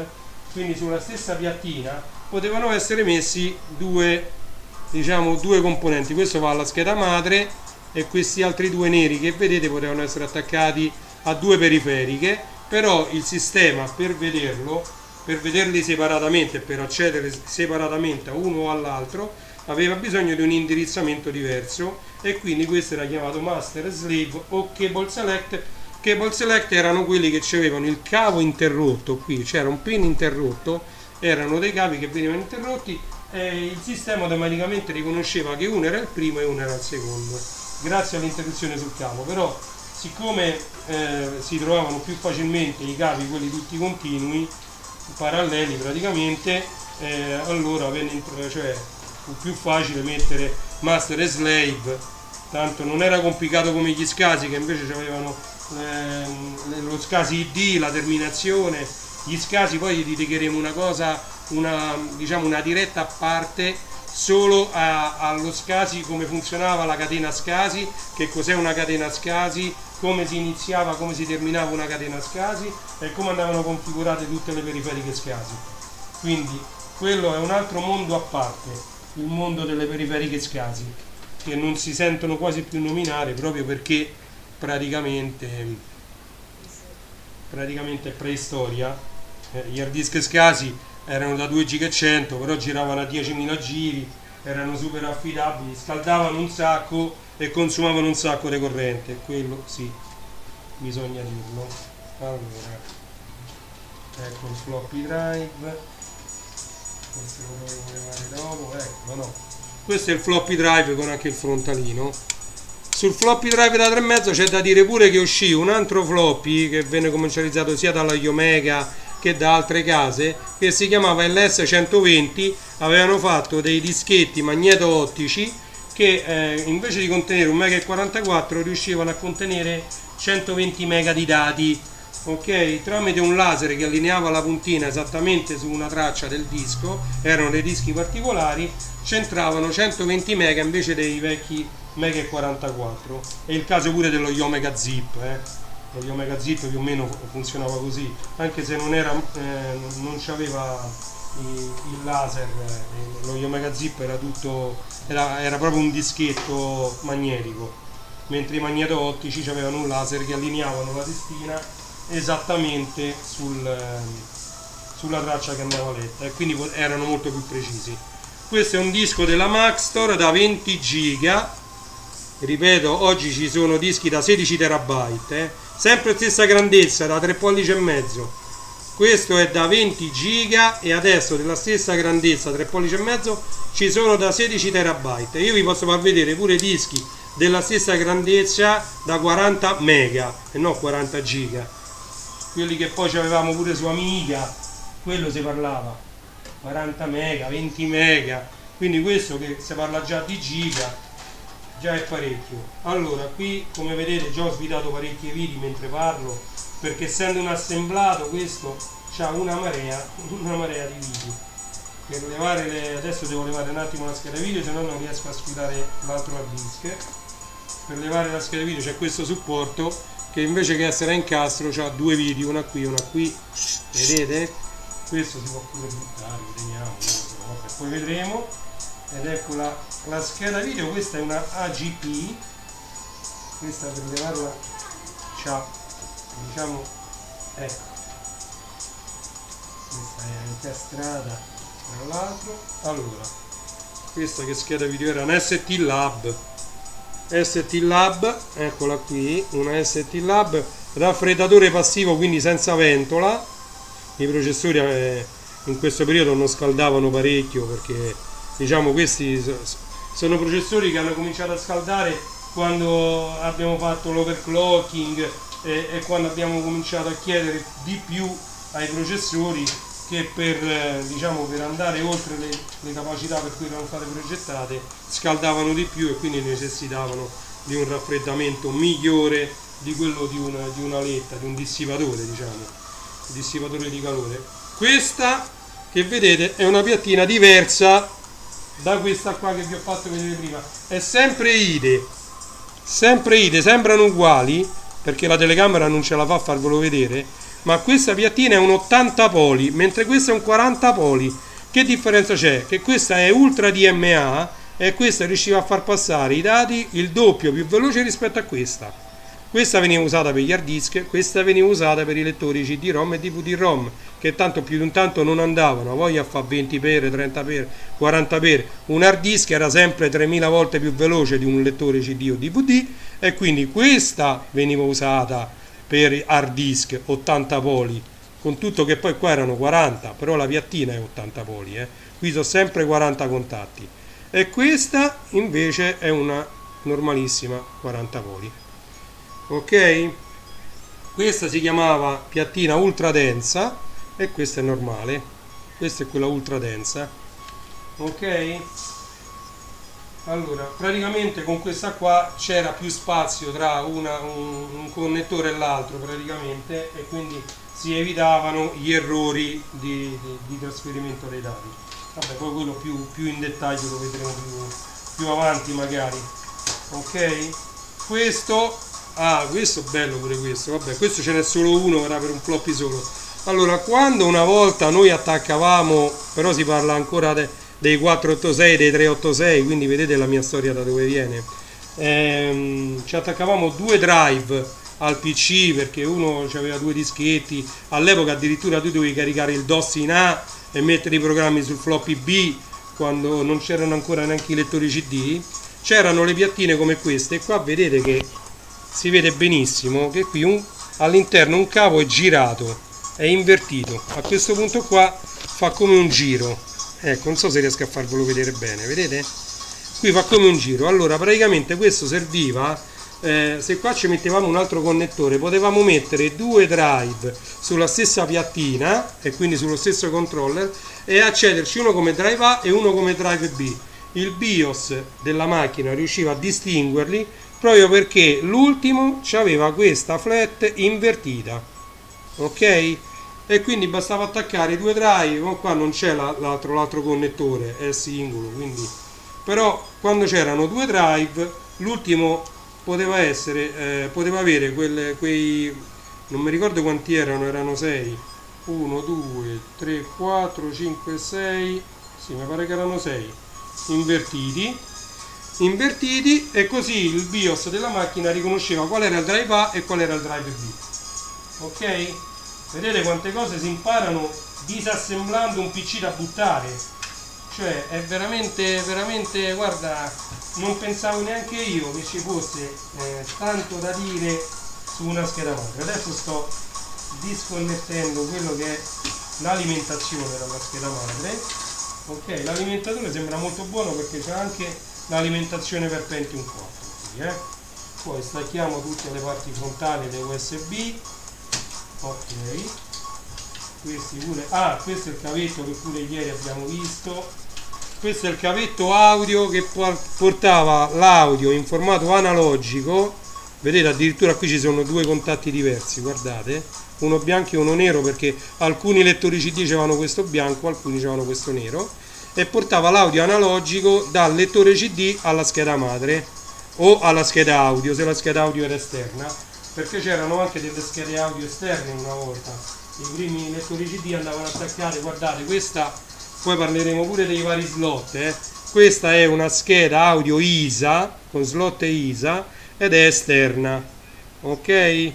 S1: quindi sulla stessa piattina, potevano essere messi due componenti. Questo va alla scheda madre e questi altri due neri che vedete potevano essere attaccati a due periferiche, però il sistema per vederli separatamente e per accedere separatamente a uno o all'altro aveva bisogno di un indirizzamento diverso, e quindi questo era chiamato master, slave o cable select. Cable select erano quelli che avevano il cavo interrotto, qui c'era un pin interrotto, erano dei cavi che venivano interrotti e il sistema automaticamente riconosceva che uno era il primo e uno era il secondo, grazie all'interruzione sul cavo. Però siccome si trovavano più facilmente i cavi, quelli tutti continui, paralleli praticamente, allora fu più facile mettere master e slave, tanto non era complicato come gli SCSI che invece avevano lo SCSI ID, la terminazione. Gli SCSI poi gli dedicheremo una diretta a parte solo allo SCSI, come funzionava la catena SCSI, che cos'è una catena SCSI, come si iniziava, come si terminava una catena SCSI e come andavano configurate tutte le periferiche SCSI. Quindi quello è un altro mondo a parte, il mondo delle periferiche SCSI, che non si sentono quasi più nominare proprio perché praticamente è preistoria. Gli hard disk SCSI erano da 2 giga e 100, però giravano a 10.000 giri, erano super affidabili, scaldavano un sacco e consumavano un sacco di corrente, quello sì, bisogna dirlo. Allora, ecco il floppy drive, questo lo dovevo levare dopo, ecco, no. Questo è il floppy drive con anche il frontalino. Sul floppy drive da 3,5 c'è da dire pure che uscì un altro floppy che venne commercializzato sia dalla Yomega che da altre case, che si chiamava LS120. Avevano fatto dei dischetti magneto-ottici che invece di contenere 1,44 MB riuscivano a contenere 120 MB di dati, ok, tramite un laser che allineava la puntina esattamente su una traccia del disco. Erano dei dischi particolari, c'entravano 120 MB invece dei vecchi 1,44 MB. È il caso pure dello Yomega Zip, lo Yomega Zip più o meno funzionava così, anche se non c'aveva il laser. Lo Yomega Zip era proprio un dischetto magnetico, mentre i magneto-ottici avevano un laser che allineavano la testina esattamente sulla traccia che andava letta, e quindi erano molto più precisi. Questo è un disco della Maxtor da 20 giga, ripeto, oggi ci sono dischi da 16 terabyte, sempre stessa grandezza, da 3 pollici e mezzo. Questo è da 20 giga e adesso della stessa grandezza, 3 pollici e mezzo, ci sono da 16 terabyte. Io vi posso far vedere pure dischi della stessa grandezza da 40 mega e non 40 giga. Quelli che poi avevamo pure su Amiga, quello si parlava 40 mega, 20 mega, quindi questo che si parla già di giga già è parecchio. Allora qui come vedete già ho svitato parecchi video mentre parlo, perché essendo un assemblato questo c'ha una marea di video. Per levare adesso devo levare un attimo la scheda video, se no non riesco a sfidare l'altro hard disk. Per levare la scheda video c'è questo supporto che invece che essere a incastro c'ha due video, una qui, vedete? Questo si può pure buttare, vediamo, non lo so, vabbè, poi vedremo. Ed ecco la scheda video, questa è una AGP, questa per levarla c'ha, diciamo, ecco, questa è incastrata tra l'altro. Allora, questa che scheda video era una ST Lab, eccola qui, una ST Lab, raffreddatore passivo, quindi senza ventola. I processori in questo periodo non scaldavano parecchio, perché diciamo questi sono processori che hanno cominciato a scaldare quando abbiamo fatto l'overclocking e quando abbiamo cominciato a chiedere di più ai processori, che per, diciamo, per andare oltre le capacità per cui erano state progettate scaldavano di più e quindi necessitavano di un raffreddamento migliore di quello di una letta, di un dissipatore, diciamo, dissipatore di calore. Questa che vedete è una piattina diversa da questa qua che vi ho fatto vedere prima, è sempre IDE, sembrano uguali perché la telecamera non ce la fa a farvelo vedere, ma questa piattina è un 80 poli mentre questa è un 40 poli. Che differenza c'è? Che questa è ultra DMA e questa riusciva a far passare i dati il doppio più veloce rispetto a questa. Questa veniva usata per gli hard disk, questa veniva usata per i lettori CD-ROM e DVD-ROM, che tanto più di un tanto non andavano, voglia a fare 20 per, 30 per, 40 per. Un hard disk era sempre 3000 volte più veloce di un lettore CD o DVD e quindi questa veniva usata per hard disk 80 poli, con tutto che poi qua erano 40, però la piattina è 80 poli, qui sono sempre 40 contatti. E questa invece è una normalissima 40 poli. Ok, questa si chiamava piattina ultra densa e questa è normale, questa è quella ultra densa. Ok, allora praticamente con questa qua c'era più spazio tra un connettore e l'altro praticamente, e quindi si evitavano gli errori di trasferimento dei dati. Vabbè, poi quello più in dettaglio lo vedremo più avanti magari. Ok, questo questo è bello pure questo, vabbè, questo ce n'è solo uno, era per un floppy solo. Allora, quando una volta noi attaccavamo, però si parla ancora dei 486, dei 386, quindi vedete la mia storia da dove viene, ci attaccavamo due drive al PC perché uno aveva due dischetti, all'epoca addirittura tu dovevi caricare il DOS in A e mettere i programmi sul floppy B, quando non c'erano ancora neanche i lettori CD. C'erano le piattine come queste e qua vedete che si vede benissimo che qui all'interno un cavo è girato, è invertito, a questo punto qua fa come un giro, ecco, non so se riesco a farvelo vedere bene, vedete? Qui fa come un giro. Allora praticamente questo serviva, se qua ci mettevamo un altro connettore potevamo mettere due drive sulla stessa piattina e quindi sullo stesso controller e accederci uno come drive A e uno come drive B. Il BIOS della macchina riusciva a distinguerli proprio perché l'ultimo aveva questa flat invertita, ok? E quindi bastava attaccare i due drive, ma qua non c'è l'altro connettore, è singolo, quindi però quando c'erano due drive l'ultimo poteva avere quei, non mi ricordo quanti erano 6, 1, 2, 3, 4, 5, 6, sì, mi pare che erano 6 invertiti, e così il BIOS della macchina riconosceva qual era il drive A e qual era il drive B. Ok? Vedete quante cose si imparano disassemblando un PC da buttare. cioè è veramente veramente, guarda, non pensavo neanche io che ci fosse tanto da dire su una scheda madre. Adesso sto disconnettendo quello che è l'alimentazione dalla scheda madre. Ok, l'alimentatore sembra molto buono perché c'è anche l'alimentazione per Pentium 4 qui, poi stacchiamo tutte le parti frontali dei USB. Ok, questi pure, questo è il cavetto che pure ieri abbiamo visto. Questo è il cavetto audio che portava l'audio in formato analogico. Vedete, addirittura qui ci sono due contatti diversi, guardate, uno bianco e uno nero, perché alcuni lettori CD avevano questo bianco, alcuni avevano questo nero, e portava l'audio analogico dal lettore CD alla scheda madre o alla scheda audio, se la scheda audio era esterna, perché c'erano anche delle schede audio esterne una volta. I primi lettori CD andavano attaccati, guardate, questa, poi parleremo pure dei vari slot, questa è una scheda audio ISA, con slot ISA, ed è esterna, ok?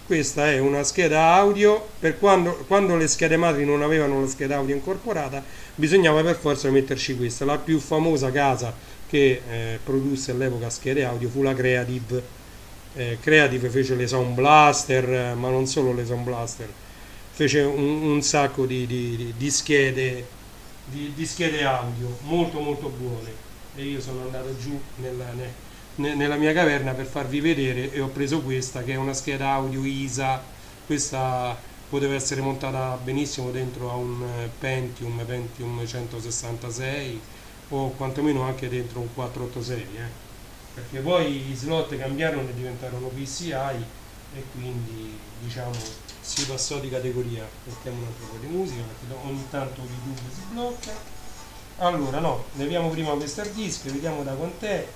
S1: Questa è una scheda audio, per quando le schede madri non avevano la scheda audio incorporata, bisognava per forza metterci questa. La più famosa casa che produsse all'epoca schede audio fu la Creative. Creative fece le Sound Blaster, ma non solo le Sound Blaster, fece un sacco di schede, di schede audio molto molto buone, e io sono andato giù nella mia caverna per farvi vedere e ho preso questa, che è una scheda audio ISA. Questa poteva essere montata benissimo dentro a un Pentium 166 o quantomeno anche dentro un 486, perché poi i slot cambiarono e diventarono PCI e quindi diciamo si passò di categoria. Mettiamo un altro po' di musica perché ogni tanto YouTube si blocca. Allora no, leviamo prima questo hard disk, vediamo da quant'è.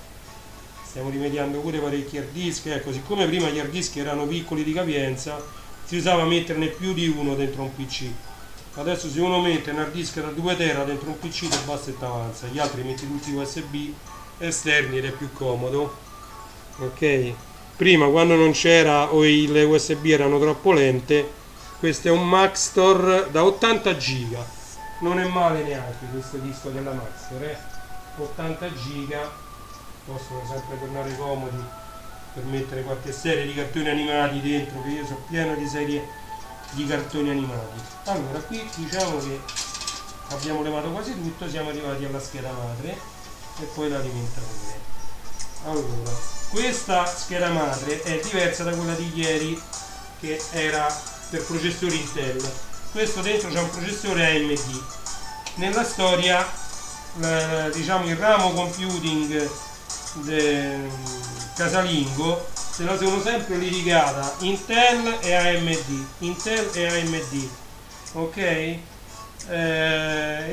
S1: Stiamo rimediando pure parecchi hard disk. Ecco, siccome prima gli hard disk erano piccoli di capienza, si usava metterne più di uno dentro un PC. Adesso se uno mette un hard disk da 2 tera dentro un PC, te basta e t'avanza. Gli altri metti tutti USB esterni ed è più comodo. Ok, prima quando non c'era o le USB erano troppo lente, questo è un Maxtor da 80 giga. Non è male neanche questo disco della Maxtor, 80 giga, possono sempre tornare comodi per mettere qualche serie di cartoni animati dentro, che io sono pieno di serie di cartoni animati. Allora qui diciamo che abbiamo levato quasi tutto, siamo arrivati alla scheda madre e poi l'alimentatore. Allora, questa scheda madre è diversa da quella di ieri che era per processori Intel. Questo dentro c'è un processore AMD. Nella storia diciamo il ramo computing casalingo se la sono sempre litigata Intel e AMD, Intel e AMD, ok?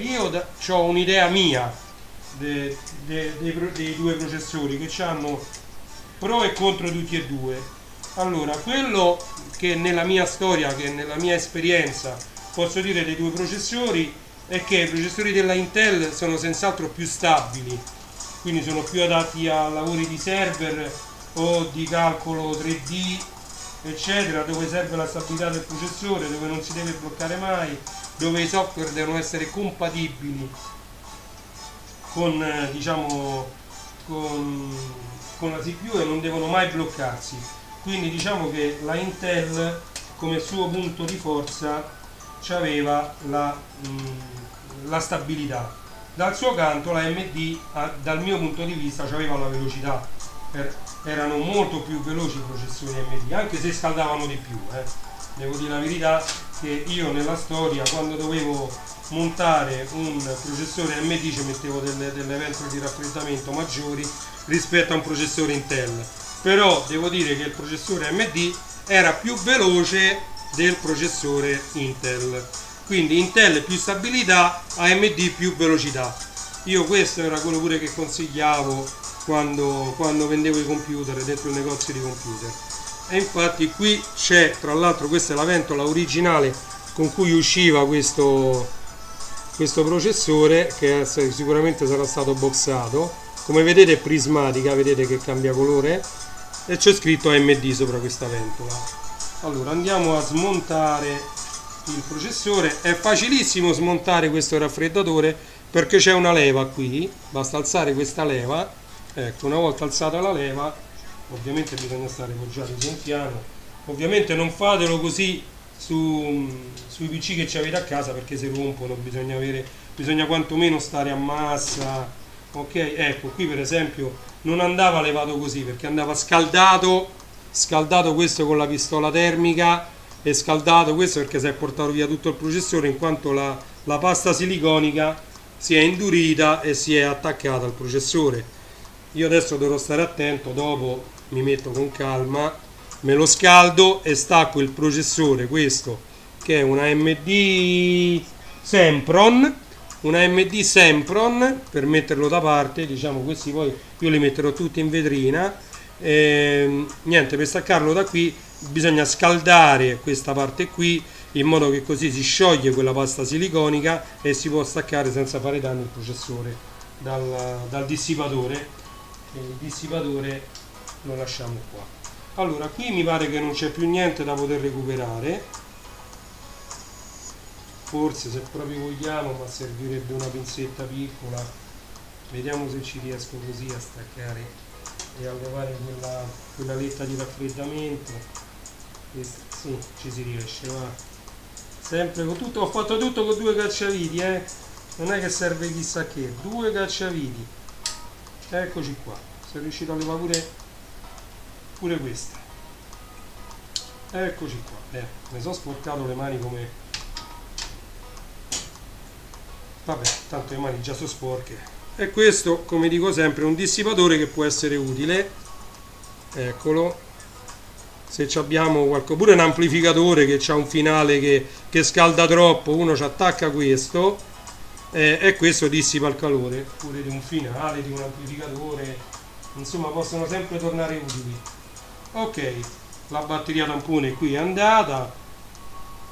S1: Io ho un'idea mia dei due processori che hanno pro e contro tutti e due. Allora, quello che nella mia storia, che nella mia esperienza posso dire dei due processori è che i processori della Intel sono senz'altro più stabili, quindi sono più adatti a lavori di server o di calcolo 3D eccetera, dove serve la stabilità del processore, dove non si deve bloccare mai, dove i software devono essere compatibili con diciamo con la CPU e non devono mai bloccarsi. Quindi diciamo che la Intel come suo punto di forza aveva la stabilità. Dal suo canto la AMD, dal mio punto di vista, aveva la velocità. Erano molto più veloci i processori AMD, anche se scaldavano di più. Devo dire la verità che io nella storia, quando dovevo montare un processore AMD, ci mettevo delle ventole di raffreddamento maggiori rispetto a un processore Intel. Però devo dire che il processore AMD era più veloce del processore Intel. Quindi Intel più stabilità, AMD più velocità. Io questo era quello pure che consigliavo quando vendevo i computer dentro il negozio di computer. E infatti qui c'è, tra l'altro questa è la ventola originale con cui usciva questo processore, che sicuramente sarà stato boxato. Come vedete è prismatica, vedete che cambia colore, e c'è scritto AMD sopra questa ventola. Allora andiamo a smontare il processore. È facilissimo smontare questo raffreddatore perché c'è una leva qui, basta alzare questa leva, ecco, una volta alzata la leva, ovviamente bisogna stare poggiati su un piano, ovviamente non fatelo così sui PC che ci avete a casa perché si rompono, bisogna quantomeno stare a massa, ok? Ecco, qui per esempio non andava levato così perché andava scaldato questo con la pistola termica e scaldato questo perché si è portato via tutto il processore in quanto la pasta siliconica si è indurita e si è attaccata al processore. Io adesso dovrò stare attento, dopo mi metto con calma, me lo scaldo e stacco il processore, questo che è una AMD Sempron, per metterlo da parte, diciamo questi poi io li metterò tutti in vetrina. Niente, per staccarlo da qui bisogna scaldare questa parte qui in modo che così si scioglie quella pasta siliconica e si può staccare senza fare danno il processore dal dissipatore. E il dissipatore lo lasciamo qua. Allora, qui mi pare che non c'è più niente da poter recuperare, forse se proprio vogliamo, ma servirebbe una pinzetta piccola. Vediamo se ci riesco così a staccare e a levare quella letta di raffreddamento. Sì, ci si riesce, va. Sempre con tutto, ho fatto tutto con 2 cacciaviti, non è che serve chissà che, 2 cacciaviti. Eccoci qua, sono riuscito a levare pure questa. Eccoci qua, mi sono sporcato le mani come... Vabbè, tanto le mani già sono sporche. E questo, come dico sempre, è un dissipatore che può essere utile. Eccolo. Se abbiamo oppure un amplificatore che ha un finale che scalda troppo, uno ci attacca questo e questo dissipa il calore, pure di un finale, di un amplificatore, insomma possono sempre tornare utili. Ok, la batteria tampone qui è andata,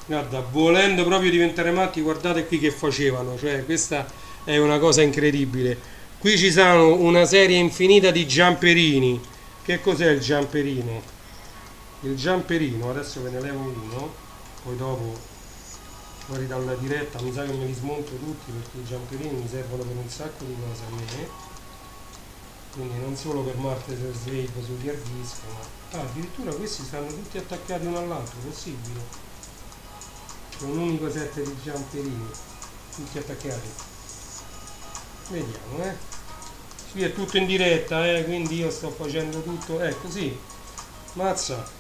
S1: guarda, volendo proprio diventare matti, guardate qui che facevano, cioè questa è una cosa incredibile. Qui ci sono una serie infinita di giamperini. Che cos'è il giamperino? Il giamperino, adesso ve ne levo uno, poi dopo fuori dalla diretta mi sa che me li smonto tutti perché i giamperini mi servono per un sacco di cose a me, quindi non solo per Master Slave sugli hard disk, ma addirittura questi stanno tutti attaccati uno all'altro, possibile? C'è un unico set di giamperini tutti attaccati, vediamo. Qui è tutto in diretta, quindi io sto facendo tutto, così, mazza.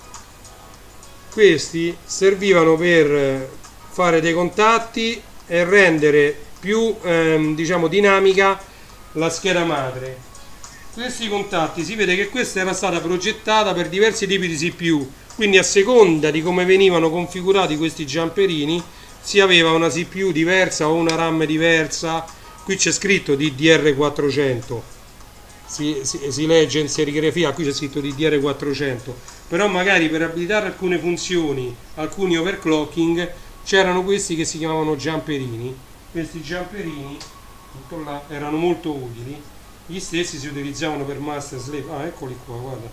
S1: Questi servivano per fare dei contatti e rendere più diciamo dinamica la scheda madre. Questi contatti, si vede che questa era stata progettata per diversi tipi di CPU, quindi a seconda di come venivano configurati questi giamperini si aveva una CPU diversa o una RAM diversa. Qui c'è scritto DDR400, si legge in serigrafia, qui c'è scritto DDR400, però magari per abilitare alcune funzioni, alcuni overclocking, c'erano questi che si chiamavano giamperini. Questi giamperini tutto là, erano molto utili, gli stessi si utilizzavano per Master Slave. Eccoli qua, guarda,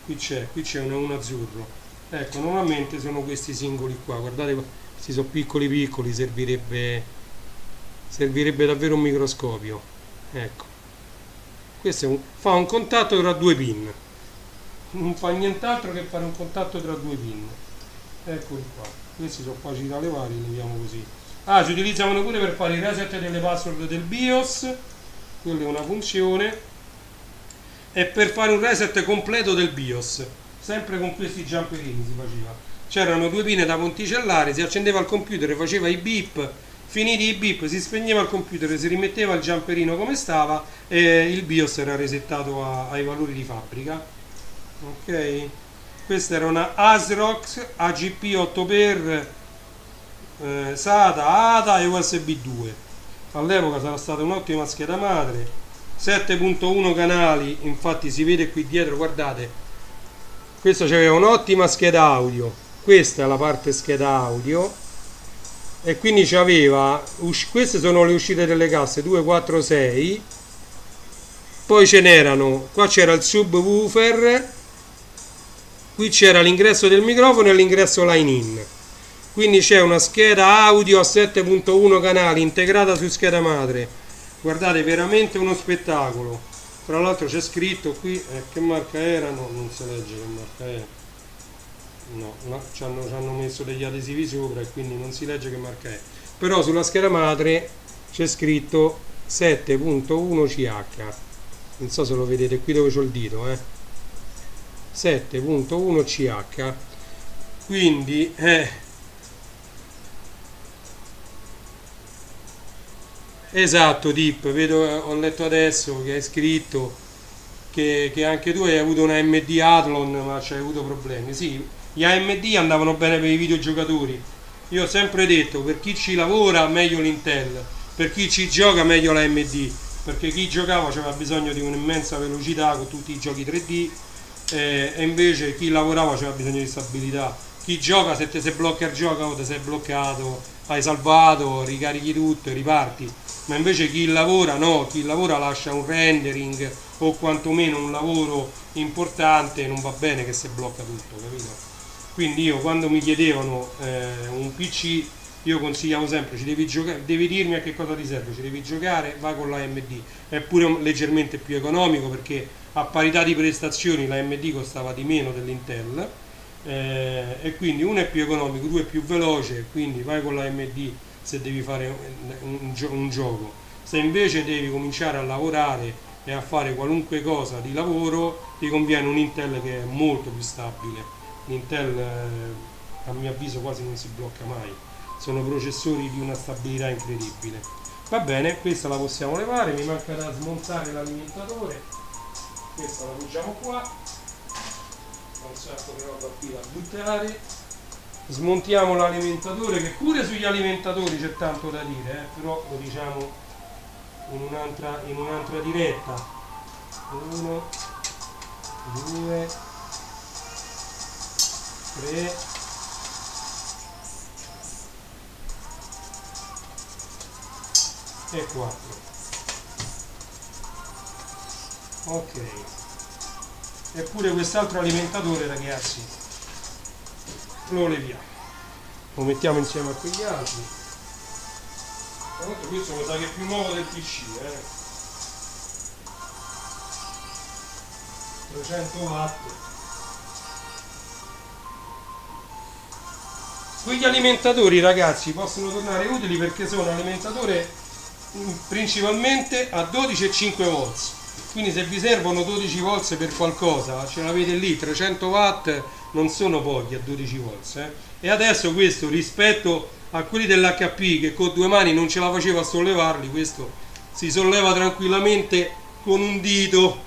S1: qui c'è un azzurro, ecco, normalmente sono questi singoli qua, guardate, questi sono piccoli, servirebbe davvero un microscopio. Ecco, questo fa un contatto tra 2 pin, non fa nient'altro che fare un contatto tra 2 pin. Eccoli qua, questi sono facili da levare, li leviamo così. Si utilizzavano pure per fare il reset delle password del BIOS, quella è una funzione, e per fare un reset completo del BIOS, sempre con questi giamperini si faceva. C'erano 2 pin da ponticellare, si accendeva il computer, faceva i beep, finiti i beep si spegneva il computer, si rimetteva il giamperino come stava e il BIOS era resettato ai valori di fabbrica. Ok, questa era una ASRock AGP 8x SATA, ATA e USB 2. All'epoca sarà stata un'ottima scheda madre, 7.1 canali, infatti si vede qui dietro, guardate, questo c'aveva un'ottima scheda audio, questa è la parte scheda audio, e quindi c'aveva, queste sono le uscite delle casse 2, 4, 6, poi ce n'erano, qua c'era il subwoofer, qui c'era l'ingresso del microfono e l'ingresso line in, quindi c'è una scheda audio a 7.1 canali integrata su scheda madre, guardate, veramente uno spettacolo. Tra l'altro c'è scritto qui che marca era, no, non si legge che marca era. No, no, ci hanno messo degli adesivi sopra e quindi non si legge che marca è. Però sulla scheda madre c'è scritto 7.1 CH. Non so se lo vedete qui dove c'ho il dito, 7.1 CH. Quindi esatto, Tip, vedo, ho letto adesso che hai scritto che anche tu hai avuto una AMD Athlon, ma c'hai avuto problemi. Sì, gli AMD andavano bene per i videogiocatori. Io ho sempre detto, per chi ci lavora meglio l'Intel, per chi ci gioca meglio la AMD, perché chi giocava aveva bisogno di un'immensa velocità con tutti i giochi 3D, e invece chi lavorava aveva bisogno di stabilità. Chi gioca, se ti sei blocca il gioco, o ti sei bloccato, hai salvato, ricarichi tutto e riparti. Ma invece chi lavora no, chi lavora lascia un rendering o quantomeno un lavoro importante, non va bene che si blocca tutto, capito? Quindi io quando mi chiedevano un PC, io consigliavo sempre, ci devi giocare, devi dirmi a che cosa ti serve, ci devi giocare, vai con la AMD. È pure leggermente più economico perché a parità di prestazioni la AMD costava di meno dell'Intel, e quindi uno è più economico, due è più veloce, quindi vai con la AMD se devi fare un gioco. Se invece devi cominciare a lavorare e a fare qualunque cosa di lavoro, ti conviene un Intel che è molto più stabile. L'Intel a mio avviso quasi non si blocca mai, sono processori di una stabilità incredibile. Va bene, questa la possiamo levare, mi manca da smontare l'alimentatore, questa la appoggiamo qua, ho un sacco di roba qui da buttare. Smontiamo l'alimentatore, che pure sugli alimentatori c'è tanto da dire, però lo diciamo in un'altra diretta. 1, 2, 3, e 4. Ok. Eppure quest'altro alimentatore, ragazzi, lo leviamo, lo mettiamo insieme a quegli altri. Tra l'altro questo mi sa che è più nuovo del PC, 300 watt. Quegli alimentatori, ragazzi, possono tornare utili perché sono alimentatore principalmente a 12 e 5 volts. Quindi se vi servono 12 volts per qualcosa, ce l'avete lì, 300 watt non sono pochi a 12 volts. E adesso questo, rispetto a quelli dell'HP che con due mani non ce la faceva a sollevarli, questo si solleva tranquillamente con un dito.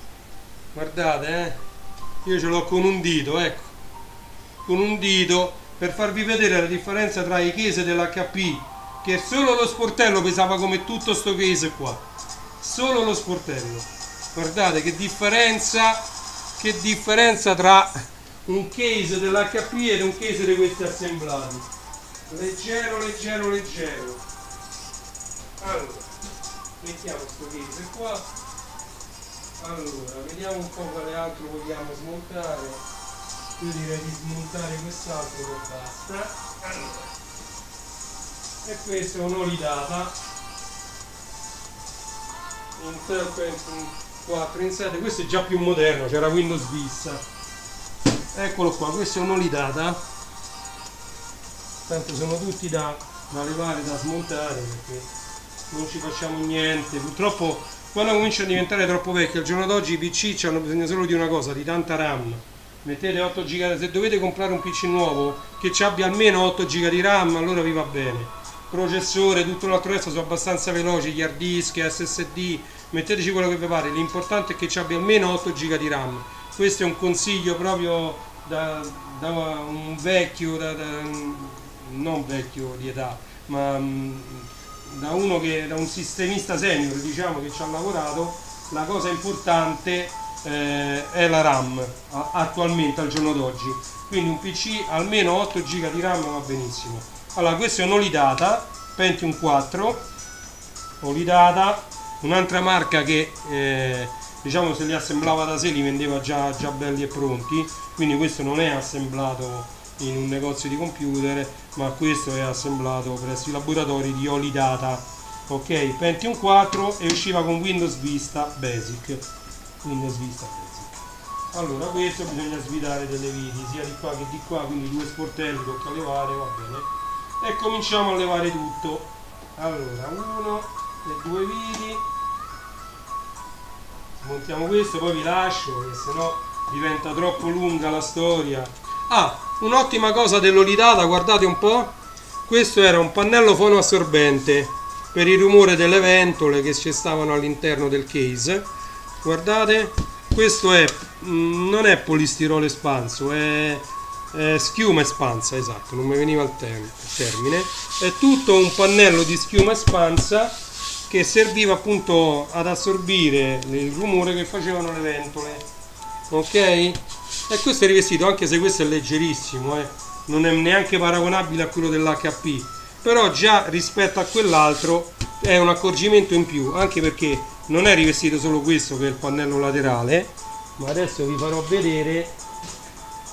S1: Guardate, io ce l'ho con un dito, ecco, con un dito, per farvi vedere la differenza tra i case dell'HP, che solo lo sportello pesava come tutto sto case qua, solo lo sportello. Guardate che differenza tra un case dell'HP ed un case di questi assemblati. Leggero, leggero, leggero. Allora, mettiamo questo case qua. Allora, vediamo un po' quale altro vogliamo smontare. Io direi di smontare quest'altro che basta. Allora, e questa è un'olidata Intel Pentium 4 in 7. Questo è già più moderno, c'era Windows Vista. Eccolo qua, questo è un'olidata. Tanto sono tutti da levare, da smontare, perché non ci facciamo niente. Purtroppo quando comincia a diventare troppo vecchio, al giorno d'oggi i PC hanno bisogno solo di una cosa, di tanta RAM. Mettete 8 GB, se dovete comprare un PC nuovo che ci abbia almeno 8 GB di RAM, allora vi va bene. Processore, tutto l'altro resto sono abbastanza veloci, gli hard disk, SSD, metteteci quello che vi pare, l'importante è che ci abbia almeno 8 GB di RAM. Questo è un consiglio proprio da un vecchio, non vecchio di età, ma da un sistemista senior, diciamo, che ci ha lavorato. La cosa importante è la RAM attualmente, al giorno d'oggi. Quindi un PC almeno 8 GB di RAM va benissimo. Allora, questa è un'olidata Pentium 4, olidata, un'altra marca che diciamo se li assemblava da sé li vendeva già belli e pronti, quindi questo non è assemblato in un negozio di computer, ma questo è assemblato presso i laboratori di Olidata ok, Pentium 4, e usciva con Windows Vista Basic. Allora questo bisogna svitare delle viti sia di qua che di qua, quindi due sportelli tocca levare, va bene, e cominciamo a levare tutto. Allora, uno e due viti, smontiamo questo, poi vi lascio che sennò diventa troppo lunga la storia. Ah, un'ottima cosa dell'Olidata, guardate un po', questo era un pannello fonoassorbente per il rumore delle ventole che ci stavano all'interno del case. Guardate, questo è non è polistirolo espanso, è schiuma espansa, esatto, non mi veniva il termine. È tutto un pannello di schiuma espansa che serviva appunto ad assorbire il rumore che facevano le ventole, ok? E questo è rivestito, anche se questo è leggerissimo, non è neanche paragonabile a quello dell'HP, però già rispetto a quell'altro è un accorgimento in più, anche perché non è rivestito solo questo che è il pannello laterale, ma adesso vi farò vedere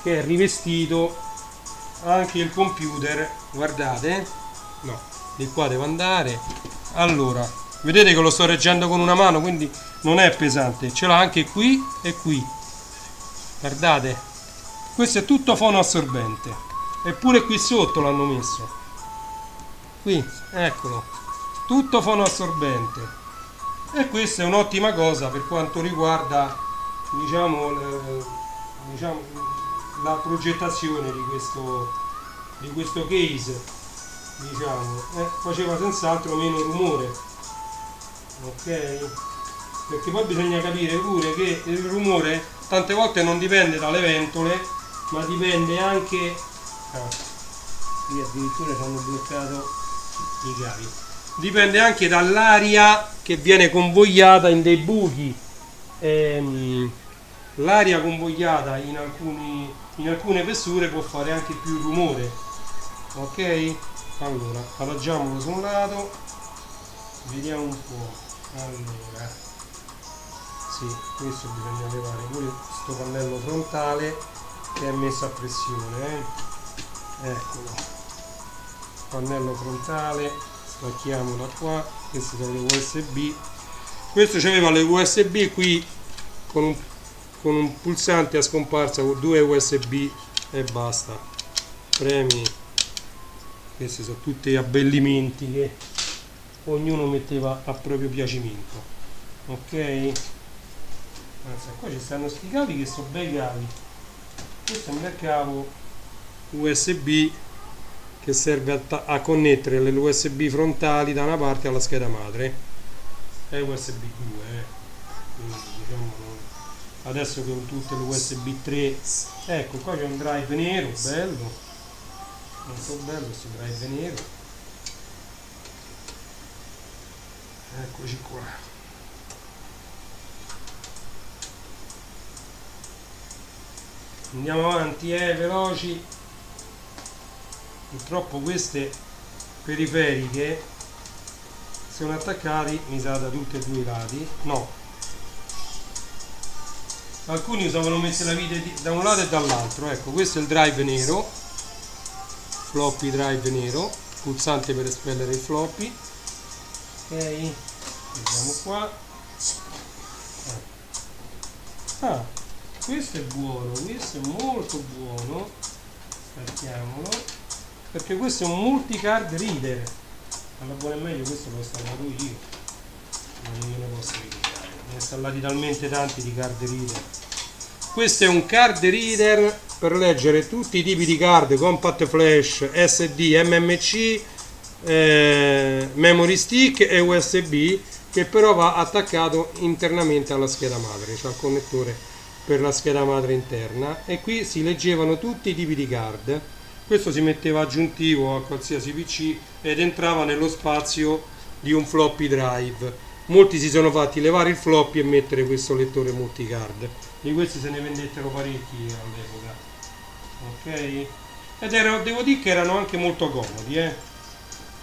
S1: che è rivestito anche il computer. Guardate, no, di qua devo andare. Allora, vedete che lo sto reggendo con una mano, quindi non è pesante, ce l'ha anche qui e qui, guardate, questo è tutto fonoassorbente, eppure qui sotto l'hanno messo, qui, eccolo, tutto fonoassorbente. E questa è un'ottima cosa per quanto riguarda diciamo la progettazione di questo case, diciamo, faceva senz'altro meno rumore, ok? Perché poi bisogna capire pure che il rumore tante volte non dipende dalle ventole, ma dipende anche qui addirittura ci hanno bloccato i cavi, dipende anche dall'aria che viene convogliata in dei buchi. L'aria convogliata in alcune fessure può fare anche più rumore, ok? Allora, adagiamolo su un lato, vediamo un po'. Allora, sì, questo bisogna levare pure questo pannello frontale che è messo a pressione, eccolo, pannello frontale, stacchiamo da qua, queste sono le USB, questo c'aveva le USB qui con un pulsante a scomparsa con due USB e basta, premi, questi sono tutti abbellimenti che ognuno metteva a proprio piacimento, ok? Anzi, qua ci stanno sti cavi che sono bei cavi, questo è un bel cavo USB che serve a connettere le USB frontali da una parte alla scheda madre, è USB 2, quindi diciamo adesso con tutte le USB 3, ecco qua c'è un drive nero, bello, molto bello questo drive nero, eccoci qua. Andiamo avanti, veloci. Purtroppo queste periferiche sono attaccati, mi sa, da tutti e due i lati, no, alcuni usavano mettere la vite da un lato e dall'altro. Ecco, questo è il drive nero, floppy drive nero, pulsante per espellere il floppy, ok, vediamo qua. Ah, questo è buono, questo è molto buono, stacchiamolo, perché questo è un multicard reader, alla buona e meglio questo l'ho installato io, non me ne posso ricordare, ne ho installati talmente tanti di card reader. Questo è un card reader per leggere tutti i tipi di card, compact flash, SD, MMC, memory stick e USB, che però va attaccato internamente alla scheda madre, c'è il connettore per la scheda madre interna, e qui si leggevano tutti i tipi di card. Questo si metteva aggiuntivo a qualsiasi PC ed entrava nello spazio di un floppy drive. Molti si sono fatti levare il floppy e mettere questo lettore multicard. Di questi se ne vendettero parecchi all'epoca. Ok? Ed devo dire che erano anche molto comodi,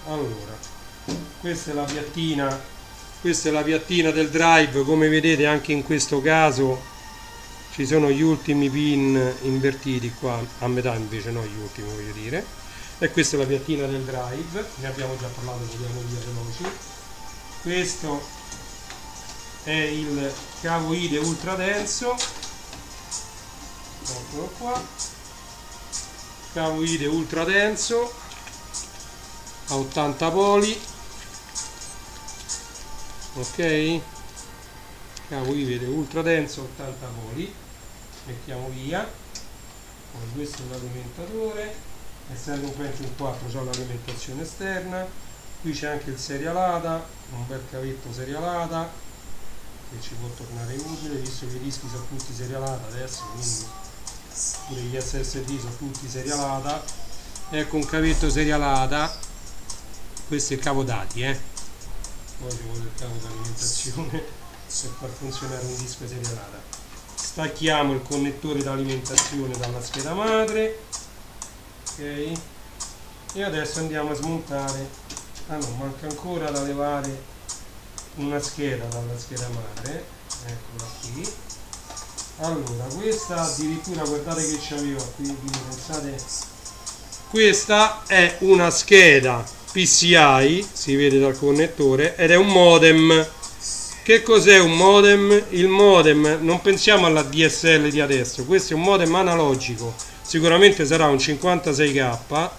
S1: Allora, questa è la piattina del drive, come vedete anche in questo caso ci sono gli ultimi pin invertiti qua, a metà invece, no, gli ultimi voglio dire, e questa è la piattina del drive, ne abbiamo già parlato, vediamo via veloci. questo è il cavo IDE ultra denso, eccolo qua, cavo IDE ultra denso a 80 poli, ok, cavo IDE ultra denso 80 poli, mettiamo via. Poi questo è l'alimentatore, essendo un Pentium 4 c'è l'alimentazione esterna, qui c'è anche il serialata, un bel cavetto serialata che ci può tornare utile, visto che i dischi sono tutti serialata adesso, quindi pure gli SSD sono tutti serialata. Ecco un cavetto serialata, questo è il cavo dati, poi ci vuole il cavo di alimentazione per far funzionare un disco serialata. Stacchiamo il connettore d'alimentazione dalla scheda madre, ok, e adesso andiamo a smontare. Ah no, manca ancora da levare una scheda dalla scheda madre, eccola qui. Allora, questa addirittura guardate che c'aveva qui, quindi pensate, questa è una scheda PCI, si vede dal connettore, ed è un modem. Che cos'è un modem? Il modem, non pensiamo alla DSL di adesso, questo è un modem analogico, sicuramente sarà un 56K, ma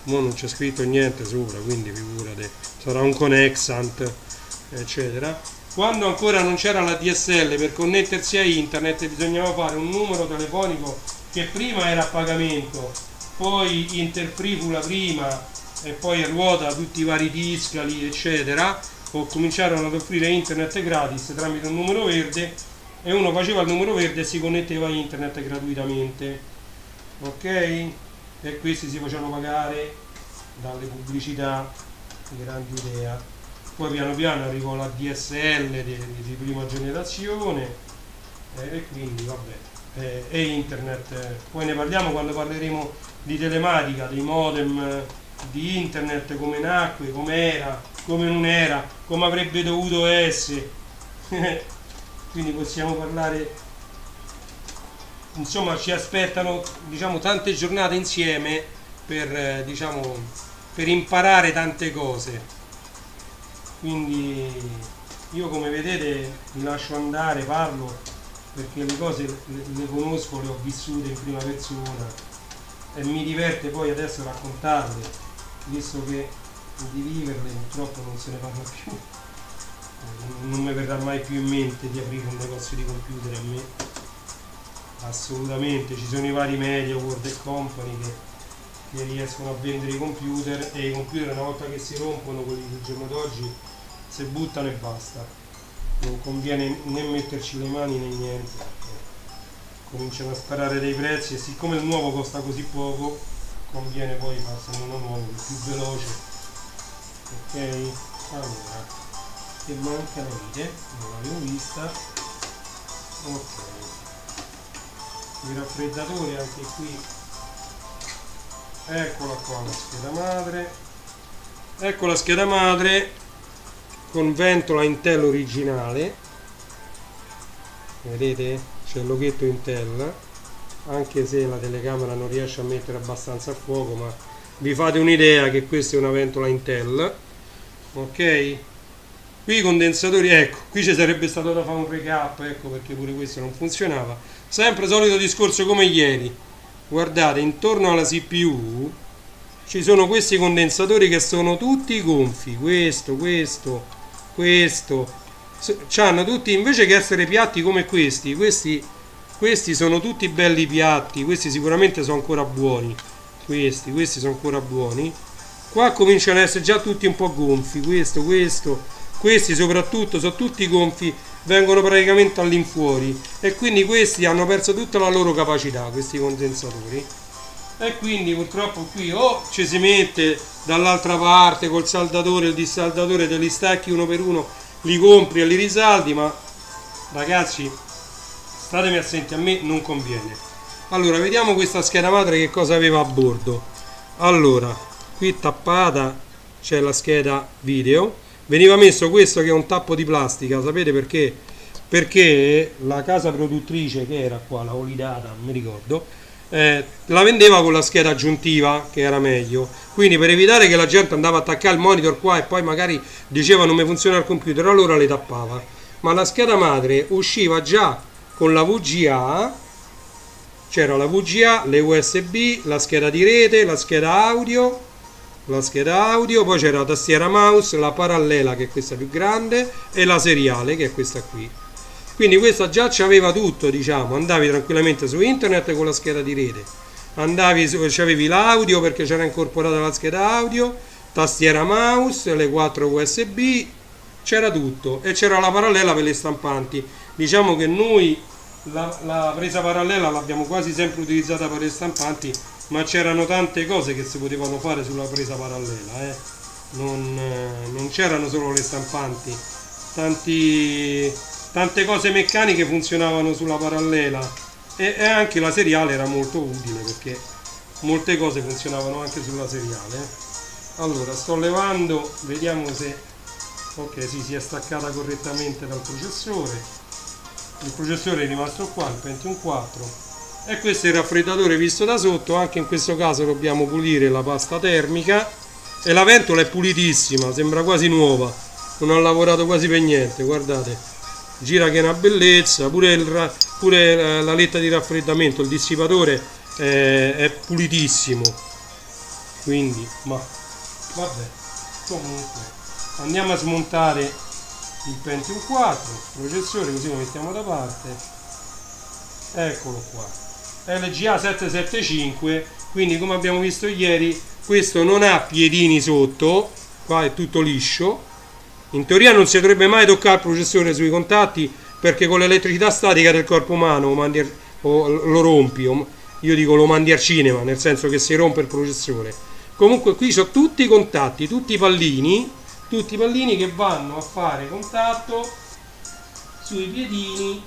S1: non c'è scritto niente sopra, quindi figurate, sarà un Connexant, eccetera. Quando ancora non c'era la DSL, per connettersi a internet bisognava fare un numero telefonico che prima era a pagamento, poi Interfree la prima e poi a ruota tutti i vari discali, eccetera. O cominciarono ad offrire internet gratis tramite un numero verde, e uno faceva il numero verde e si connetteva a internet gratuitamente, ok, e questi si facevano pagare dalle pubblicità, grande idea. Poi piano piano arrivò la DSL di prima generazione, e quindi vabbè, e internet, poi ne parliamo quando parleremo di telematica, dei modem di internet, come nacque, come era, come non era, come avrebbe dovuto essere. Quindi possiamo parlare, insomma ci aspettano, diciamo, tante giornate insieme per, diciamo, per imparare tante cose. Quindi io, come vedete, mi lascio andare, parlo perché le cose le conosco, le ho vissute in prima persona e mi diverte poi adesso raccontarle, visto che di viverle purtroppo non se ne parla più. Non mi verrà mai più in mente di aprire un negozio di computer a me, assolutamente. Ci sono i vari media, Word e Company che riescono a vendere i computer, e i computer una volta che si rompono, quelli del giorno d'oggi, si buttano e basta, non conviene né metterci le mani né niente, cominciano a sparare dei prezzi, e siccome il nuovo costa così poco conviene poi farsene uno nuovo, più veloce, ok. Allora, che manca la vite, non l'avevo vista, ok, il raffreddatore anche qui, eccola qua la scheda madre, ecco la scheda madre con ventola Intel originale, vedete c'è il loghetto Intel, anche se la telecamera non riesce a mettere abbastanza a fuoco, ma vi fate un'idea che questa è una ventola Intel, ok. Qui i condensatori, ecco, qui ci sarebbe stato da fare un recap, ecco perché pure questo non funzionava. Sempre solito discorso come ieri, guardate, intorno alla CPU ci sono questi condensatori che sono tutti gonfi, questo, c'hanno tutti, invece che essere piatti come questi sono tutti belli piatti, questi sicuramente sono ancora buoni, questi sono ancora buoni, qua cominciano ad essere già tutti un po' gonfi, questi soprattutto sono tutti gonfi, vengono praticamente all'infuori, e quindi questi hanno perso tutta la loro capacità, questi condensatori, e quindi purtroppo qui o ci si mette dall'altra parte col saldatore, il dissaldatore, te li stacchi uno per uno, li compri e li risaldi, ma ragazzi statemi attenti, a me non conviene. Allora, vediamo questa scheda madre che cosa aveva a bordo. Allora, qui tappata c'è la scheda video, veniva messo questo che è un tappo di plastica, sapete perché? Perché la casa produttrice, che era qua, la Olidata, non mi ricordo, la vendeva con la scheda aggiuntiva, che era meglio. Quindi per evitare che la gente andava a attaccare il monitor qua e poi magari diceva non mi funziona il computer, allora le tappava. Ma la scheda madre usciva già con la VGA, c'era la VGA, le USB, la scheda di rete, la scheda audio, poi c'era la tastiera mouse, la parallela che è questa più grande e la seriale che è questa qui. Quindi questa già c'aveva tutto, diciamo, andavi tranquillamente su internet con la scheda di rete, c'avevi l'audio perché c'era incorporata la scheda audio, tastiera mouse, le 4 USB, c'era tutto e c'era la parallela per le stampanti. Diciamo che noi la presa parallela l'abbiamo quasi sempre utilizzata per le stampanti, ma c'erano tante cose che si potevano fare sulla presa parallela, non c'erano solo le stampanti, tante cose meccaniche funzionavano sulla parallela e anche la seriale era molto utile perché molte cose funzionavano anche sulla seriale. Allora sto levando, vediamo se ok, sì, si è staccata correttamente dal processore. Il processore è rimasto qua, il Pentium 4, e questo è il raffreddatore visto da sotto. Anche in questo caso dobbiamo pulire la pasta termica e la ventola è pulitissima, sembra quasi nuova, non ha lavorato quasi per niente, guardate, gira che è una bellezza, pure la letta di raffreddamento, il dissipatore è pulitissimo, quindi ma vabbè. Comunque andiamo a smontare il Pentium 4, processore, così lo mettiamo da parte. Eccolo qua, LGA 775, quindi come abbiamo visto ieri questo non ha piedini sotto, qua è tutto liscio. In teoria non si dovrebbe mai toccare il processore sui contatti perché con l'elettricità statica del corpo umano lo rompi, io dico lo mandi al cinema, nel senso che si rompe il processore. Comunque qui sono tutti i contatti, tutti i pallini che vanno a fare contatto sui piedini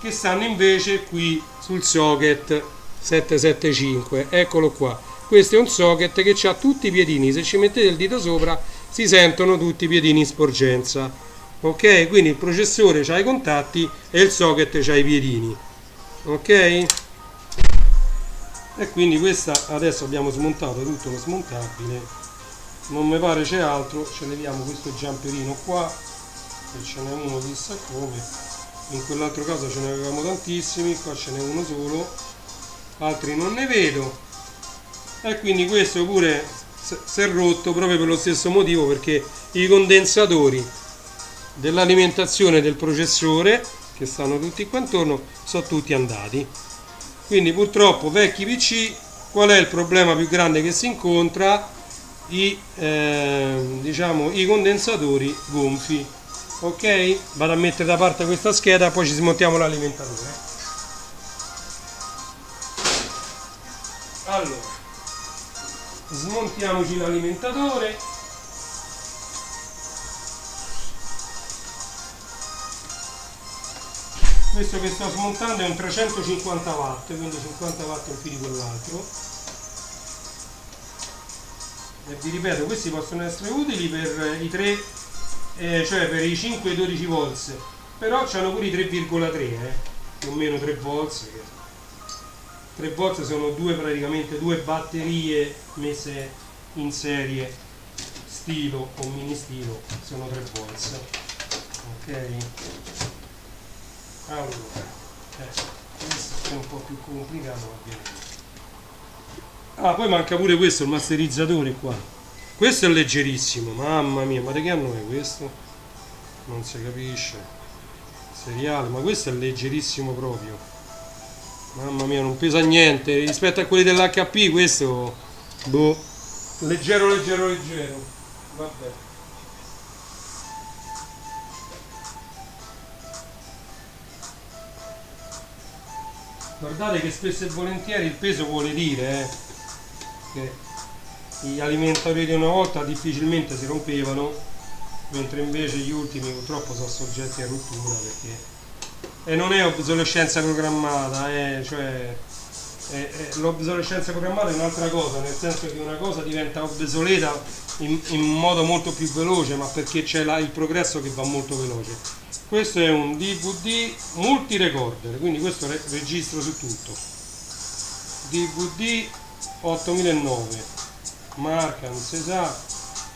S1: che stanno invece qui sul socket 775. Eccolo qua, questo è un socket che ha tutti i piedini, se ci mettete il dito sopra si sentono tutti i piedini in sporgenza, ok? Quindi il processore c'ha i contatti e il socket c'ha i piedini, ok? E quindi questa adesso abbiamo smontato tutto lo smontabile. Non mi pare c'è altro, ce leviamo questo jumperino qua, che ce n'è uno chissà come, in quell'altro caso ce ne avevamo tantissimi, qua ce n'è uno solo, altri non ne vedo, e quindi questo pure si è rotto proprio per lo stesso motivo, perché i condensatori dell'alimentazione del processore, che stanno tutti qua intorno, sono tutti andati. Quindi purtroppo vecchi PC, qual è il problema più grande che si incontra? Diciamo i condensatori gonfi, ok? Vado a mettere da parte questa scheda, poi ci smontiamo l'alimentatore. Allora smontiamoci l'alimentatore. Questo che sto smontando è un 350 watt, quindi 50 watt in più di quell'altro. E vi ripeto, questi possono essere utili per i 3, cioè per i 5 e i 12 volts, però hanno pure i 3,3, più o meno 3 volts. 3 volts sono praticamente due batterie messe in serie, stilo o mini stilo, sono 3 volts. Ok? Allora, questo è un po' più complicato, ovviamente. Ah, poi manca pure questo, il masterizzatore qua. Questo è leggerissimo, mamma mia, ma di che anno è questo? Non si capisce. Seriale, ma questo è leggerissimo proprio. Mamma mia, non pesa niente. Rispetto a quelli dell'HP, questo, boh, leggero. Vabbè. Guardate che spesso e volentieri il peso vuole dire, che gli alimentatori di una volta difficilmente si rompevano, mentre invece gli ultimi purtroppo sono soggetti a rottura, perché non è obsolescenza programmata, l'obsolescenza programmata è un'altra cosa, nel senso che una cosa diventa obsoleta in modo molto più veloce, ma perché c'è il progresso che va molto veloce. Questo è un DVD multi recorder, quindi questo registro su tutto, DVD 8009, marca non si sa,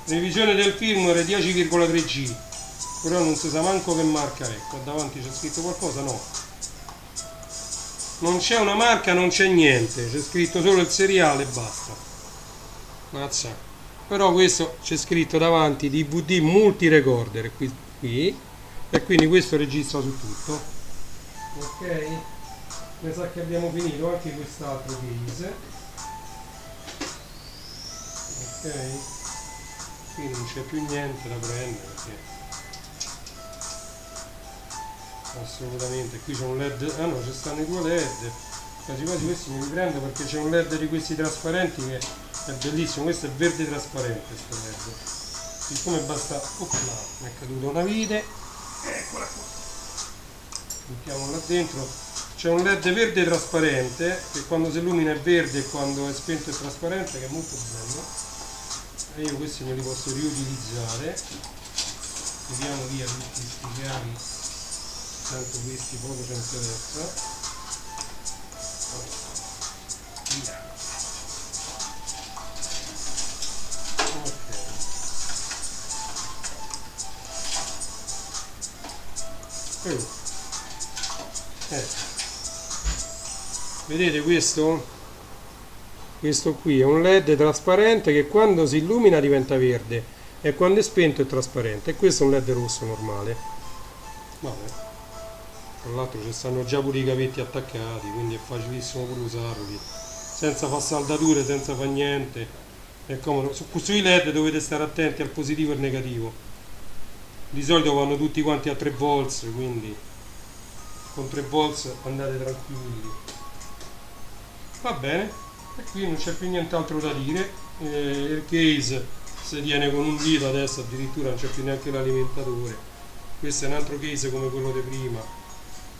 S1: revisione del firmware 10,3 G, però non si sa manco che marca è. Qua davanti c'è scritto qualcosa? No, non c'è una marca, non c'è niente, c'è scritto solo il seriale e basta. Mazza. Però questo c'è scritto davanti DVD multi recorder qui, e quindi questo registra su tutto. Ok, mi sa che abbiamo finito anche quest'altro case. Ok, qui non c'è più niente da prendere perché assolutamente, qui c'è un led, ah no, ci stanno i due led, quasi quasi questi me li prendo perché c'è un led di questi trasparenti che è bellissimo. Questo è verde trasparente, sto led, siccome basta, opla, mi è caduta una vite, eccola qua, mettiamo là dentro. C'è un led verde trasparente che quando si illumina è verde e quando è spento è trasparente, che è molto bello, e io questi me li posso riutilizzare. Tiriamo via tutti questi cavi, tanto questi poco ci interessa. Via. Ok. Vedete questo? Questo qui è un led trasparente che quando si illumina diventa verde e quando è spento è trasparente, e questo è un led rosso normale. Vabbè, tra l'altro ci stanno già pure i cavetti attaccati, quindi è facilissimo pure usarli senza fare saldature, senza fare niente, è comodo. Sui led dovete stare attenti al positivo e al negativo, di solito vanno tutti quanti a 3 volts, quindi con 3 volts andate tranquilli. Va bene, e qui non c'è più nient'altro da dire. Il case si tiene con un dito, adesso addirittura non c'è più neanche l'alimentatore. Questo è un altro case come quello di prima,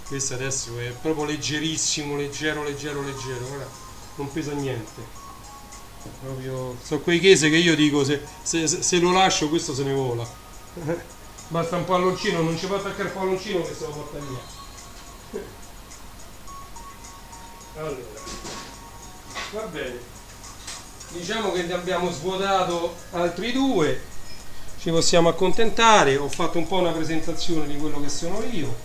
S1: questo adesso è proprio leggerissimo, leggero, guarda, non pesa niente. Proprio, sono quei case che io dico se lo lascio questo se ne vola. Basta un palloncino, non ci fa attaccare il palloncino che se lo porta via. Allora, va bene, diciamo che ne abbiamo svuotato altri due, ci possiamo accontentare. Ho fatto un po' una presentazione di quello che sono io,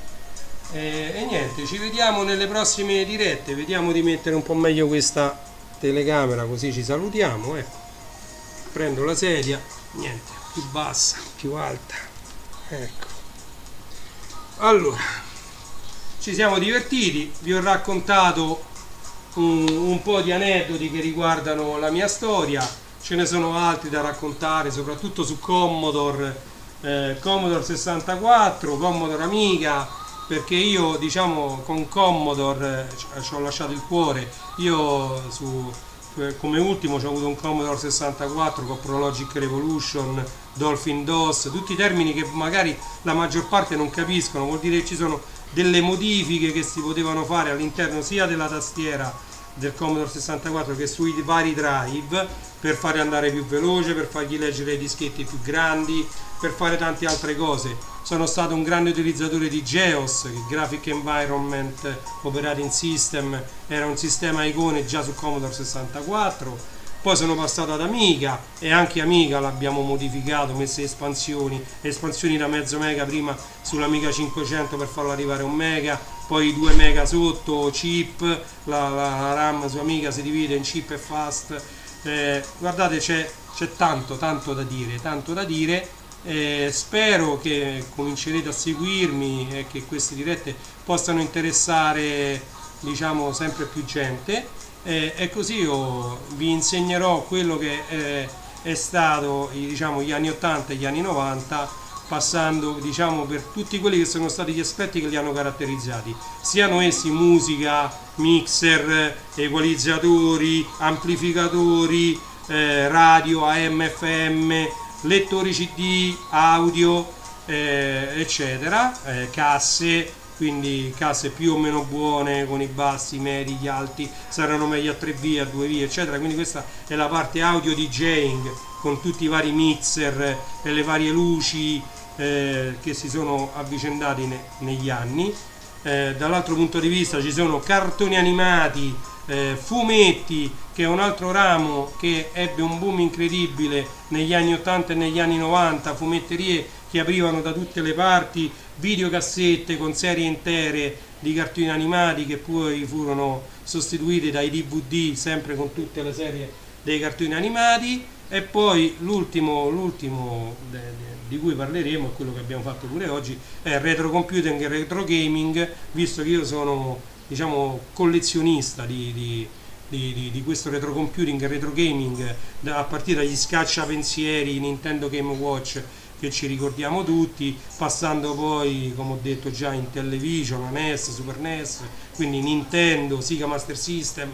S1: e niente, ci vediamo nelle prossime dirette. Vediamo di mettere un po' meglio questa telecamera, così ci salutiamo. Prendo la sedia, niente, più bassa, più alta, ecco. Allora, ci siamo divertiti, vi ho raccontato un po' di aneddoti che riguardano la mia storia, ce ne sono altri da raccontare, soprattutto su Commodore, Commodore 64, Commodore Amiga, perché io diciamo con Commodore ci ho lasciato il cuore. Io come ultimo ho avuto un Commodore 64 con Prologic Revolution, Dolphin DOS, tutti i termini che magari la maggior parte non capiscono. Vuol dire che ci sono delle modifiche che si potevano fare all'interno sia della tastiera del Commodore 64 che sui vari drive, per fare andare più veloce, per fargli leggere i dischetti più grandi, per fare tante altre cose. Sono stato un grande utilizzatore di GEOS, che Graphic Environment Operating System, era un sistema a icone già su Commodore 64. Poi sono passato ad Amiga, e anche Amiga l'abbiamo modificato, messo espansioni da mezzo mega prima sull'Amiga 500 per farlo arrivare a 1 mega, poi 2 mega sotto, chip, la RAM su Amiga si divide in chip e fast. Guardate, c'è tanto da dire. Spero che comincerete a seguirmi e che queste dirette possano interessare, diciamo, sempre più gente. E così io vi insegnerò quello che è stato, diciamo, gli anni 80 e gli anni 90, passando, diciamo, per tutti quelli che sono stati gli aspetti che li hanno caratterizzati, siano essi musica, mixer, equalizzatori, amplificatori, radio, AM, FM, lettori CD, audio, eccetera, casse. Quindi casse più o meno buone, con i bassi, medi, gli alti saranno meglio a 3 vie, a 2 vie, eccetera. Quindi questa è la parte audio DJing, con tutti i vari mixer e le varie luci che si sono avvicendati negli anni. dall'altro punto di vista ci sono cartoni animati, fumetti, che è un altro ramo che ebbe un boom incredibile negli anni 80 e negli anni 90, fumetterie che aprivano da tutte le parti, videocassette con serie intere di cartoni animati che poi furono sostituiti dai DVD, sempre con tutte le serie dei cartoni animati. E poi l'ultimo di cui parleremo, è quello che abbiamo fatto pure oggi, è il retro computing e retro gaming, visto che io sono, diciamo, collezionista di questo retro computing e retro gaming, a partire dagli scacciapensieri Nintendo Game Watch che ci ricordiamo tutti, passando poi, come ho detto già, in Intellivision, NES, Super NES, quindi Nintendo, Sega Master System.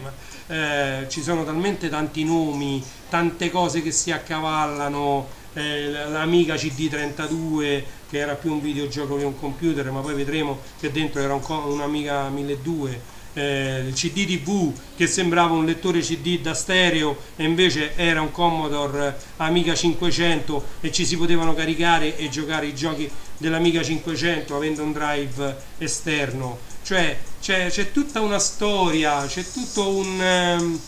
S1: Ci sono talmente tanti nomi, tante cose che si accavallano, l'Amiga CD32 che era più un videogioco che un computer, ma poi vedremo che dentro era un'Amiga 1200, il CD TV che sembrava un lettore CD da stereo e invece era un Commodore Amiga 500 e ci si potevano caricare e giocare i giochi dell'Amiga 500 avendo un drive esterno. Cioè c'è tutta una storia, c'è tutto un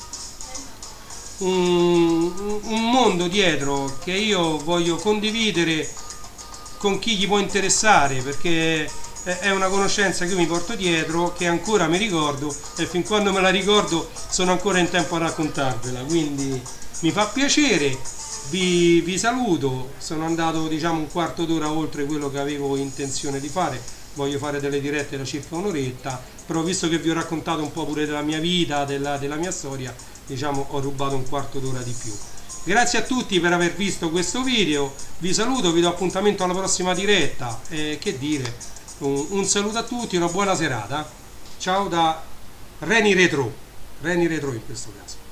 S1: mondo dietro che io voglio condividere con chi gli può interessare, perché è una conoscenza che io mi porto dietro, che ancora mi ricordo, e fin quando me la ricordo sono ancora in tempo a raccontarvela, quindi mi fa piacere. Vi saluto, sono andato, diciamo, un quarto d'ora oltre quello che avevo intenzione di fare. Voglio fare delle dirette da circa un'oretta, però visto che vi ho raccontato un po' pure della mia vita, della mia storia, diciamo, ho rubato un quarto d'ora di più. Grazie a tutti per aver visto questo video, vi saluto, vi do appuntamento alla prossima diretta, che dire, un saluto a tutti, una buona serata, ciao da Reni Retro in questo caso.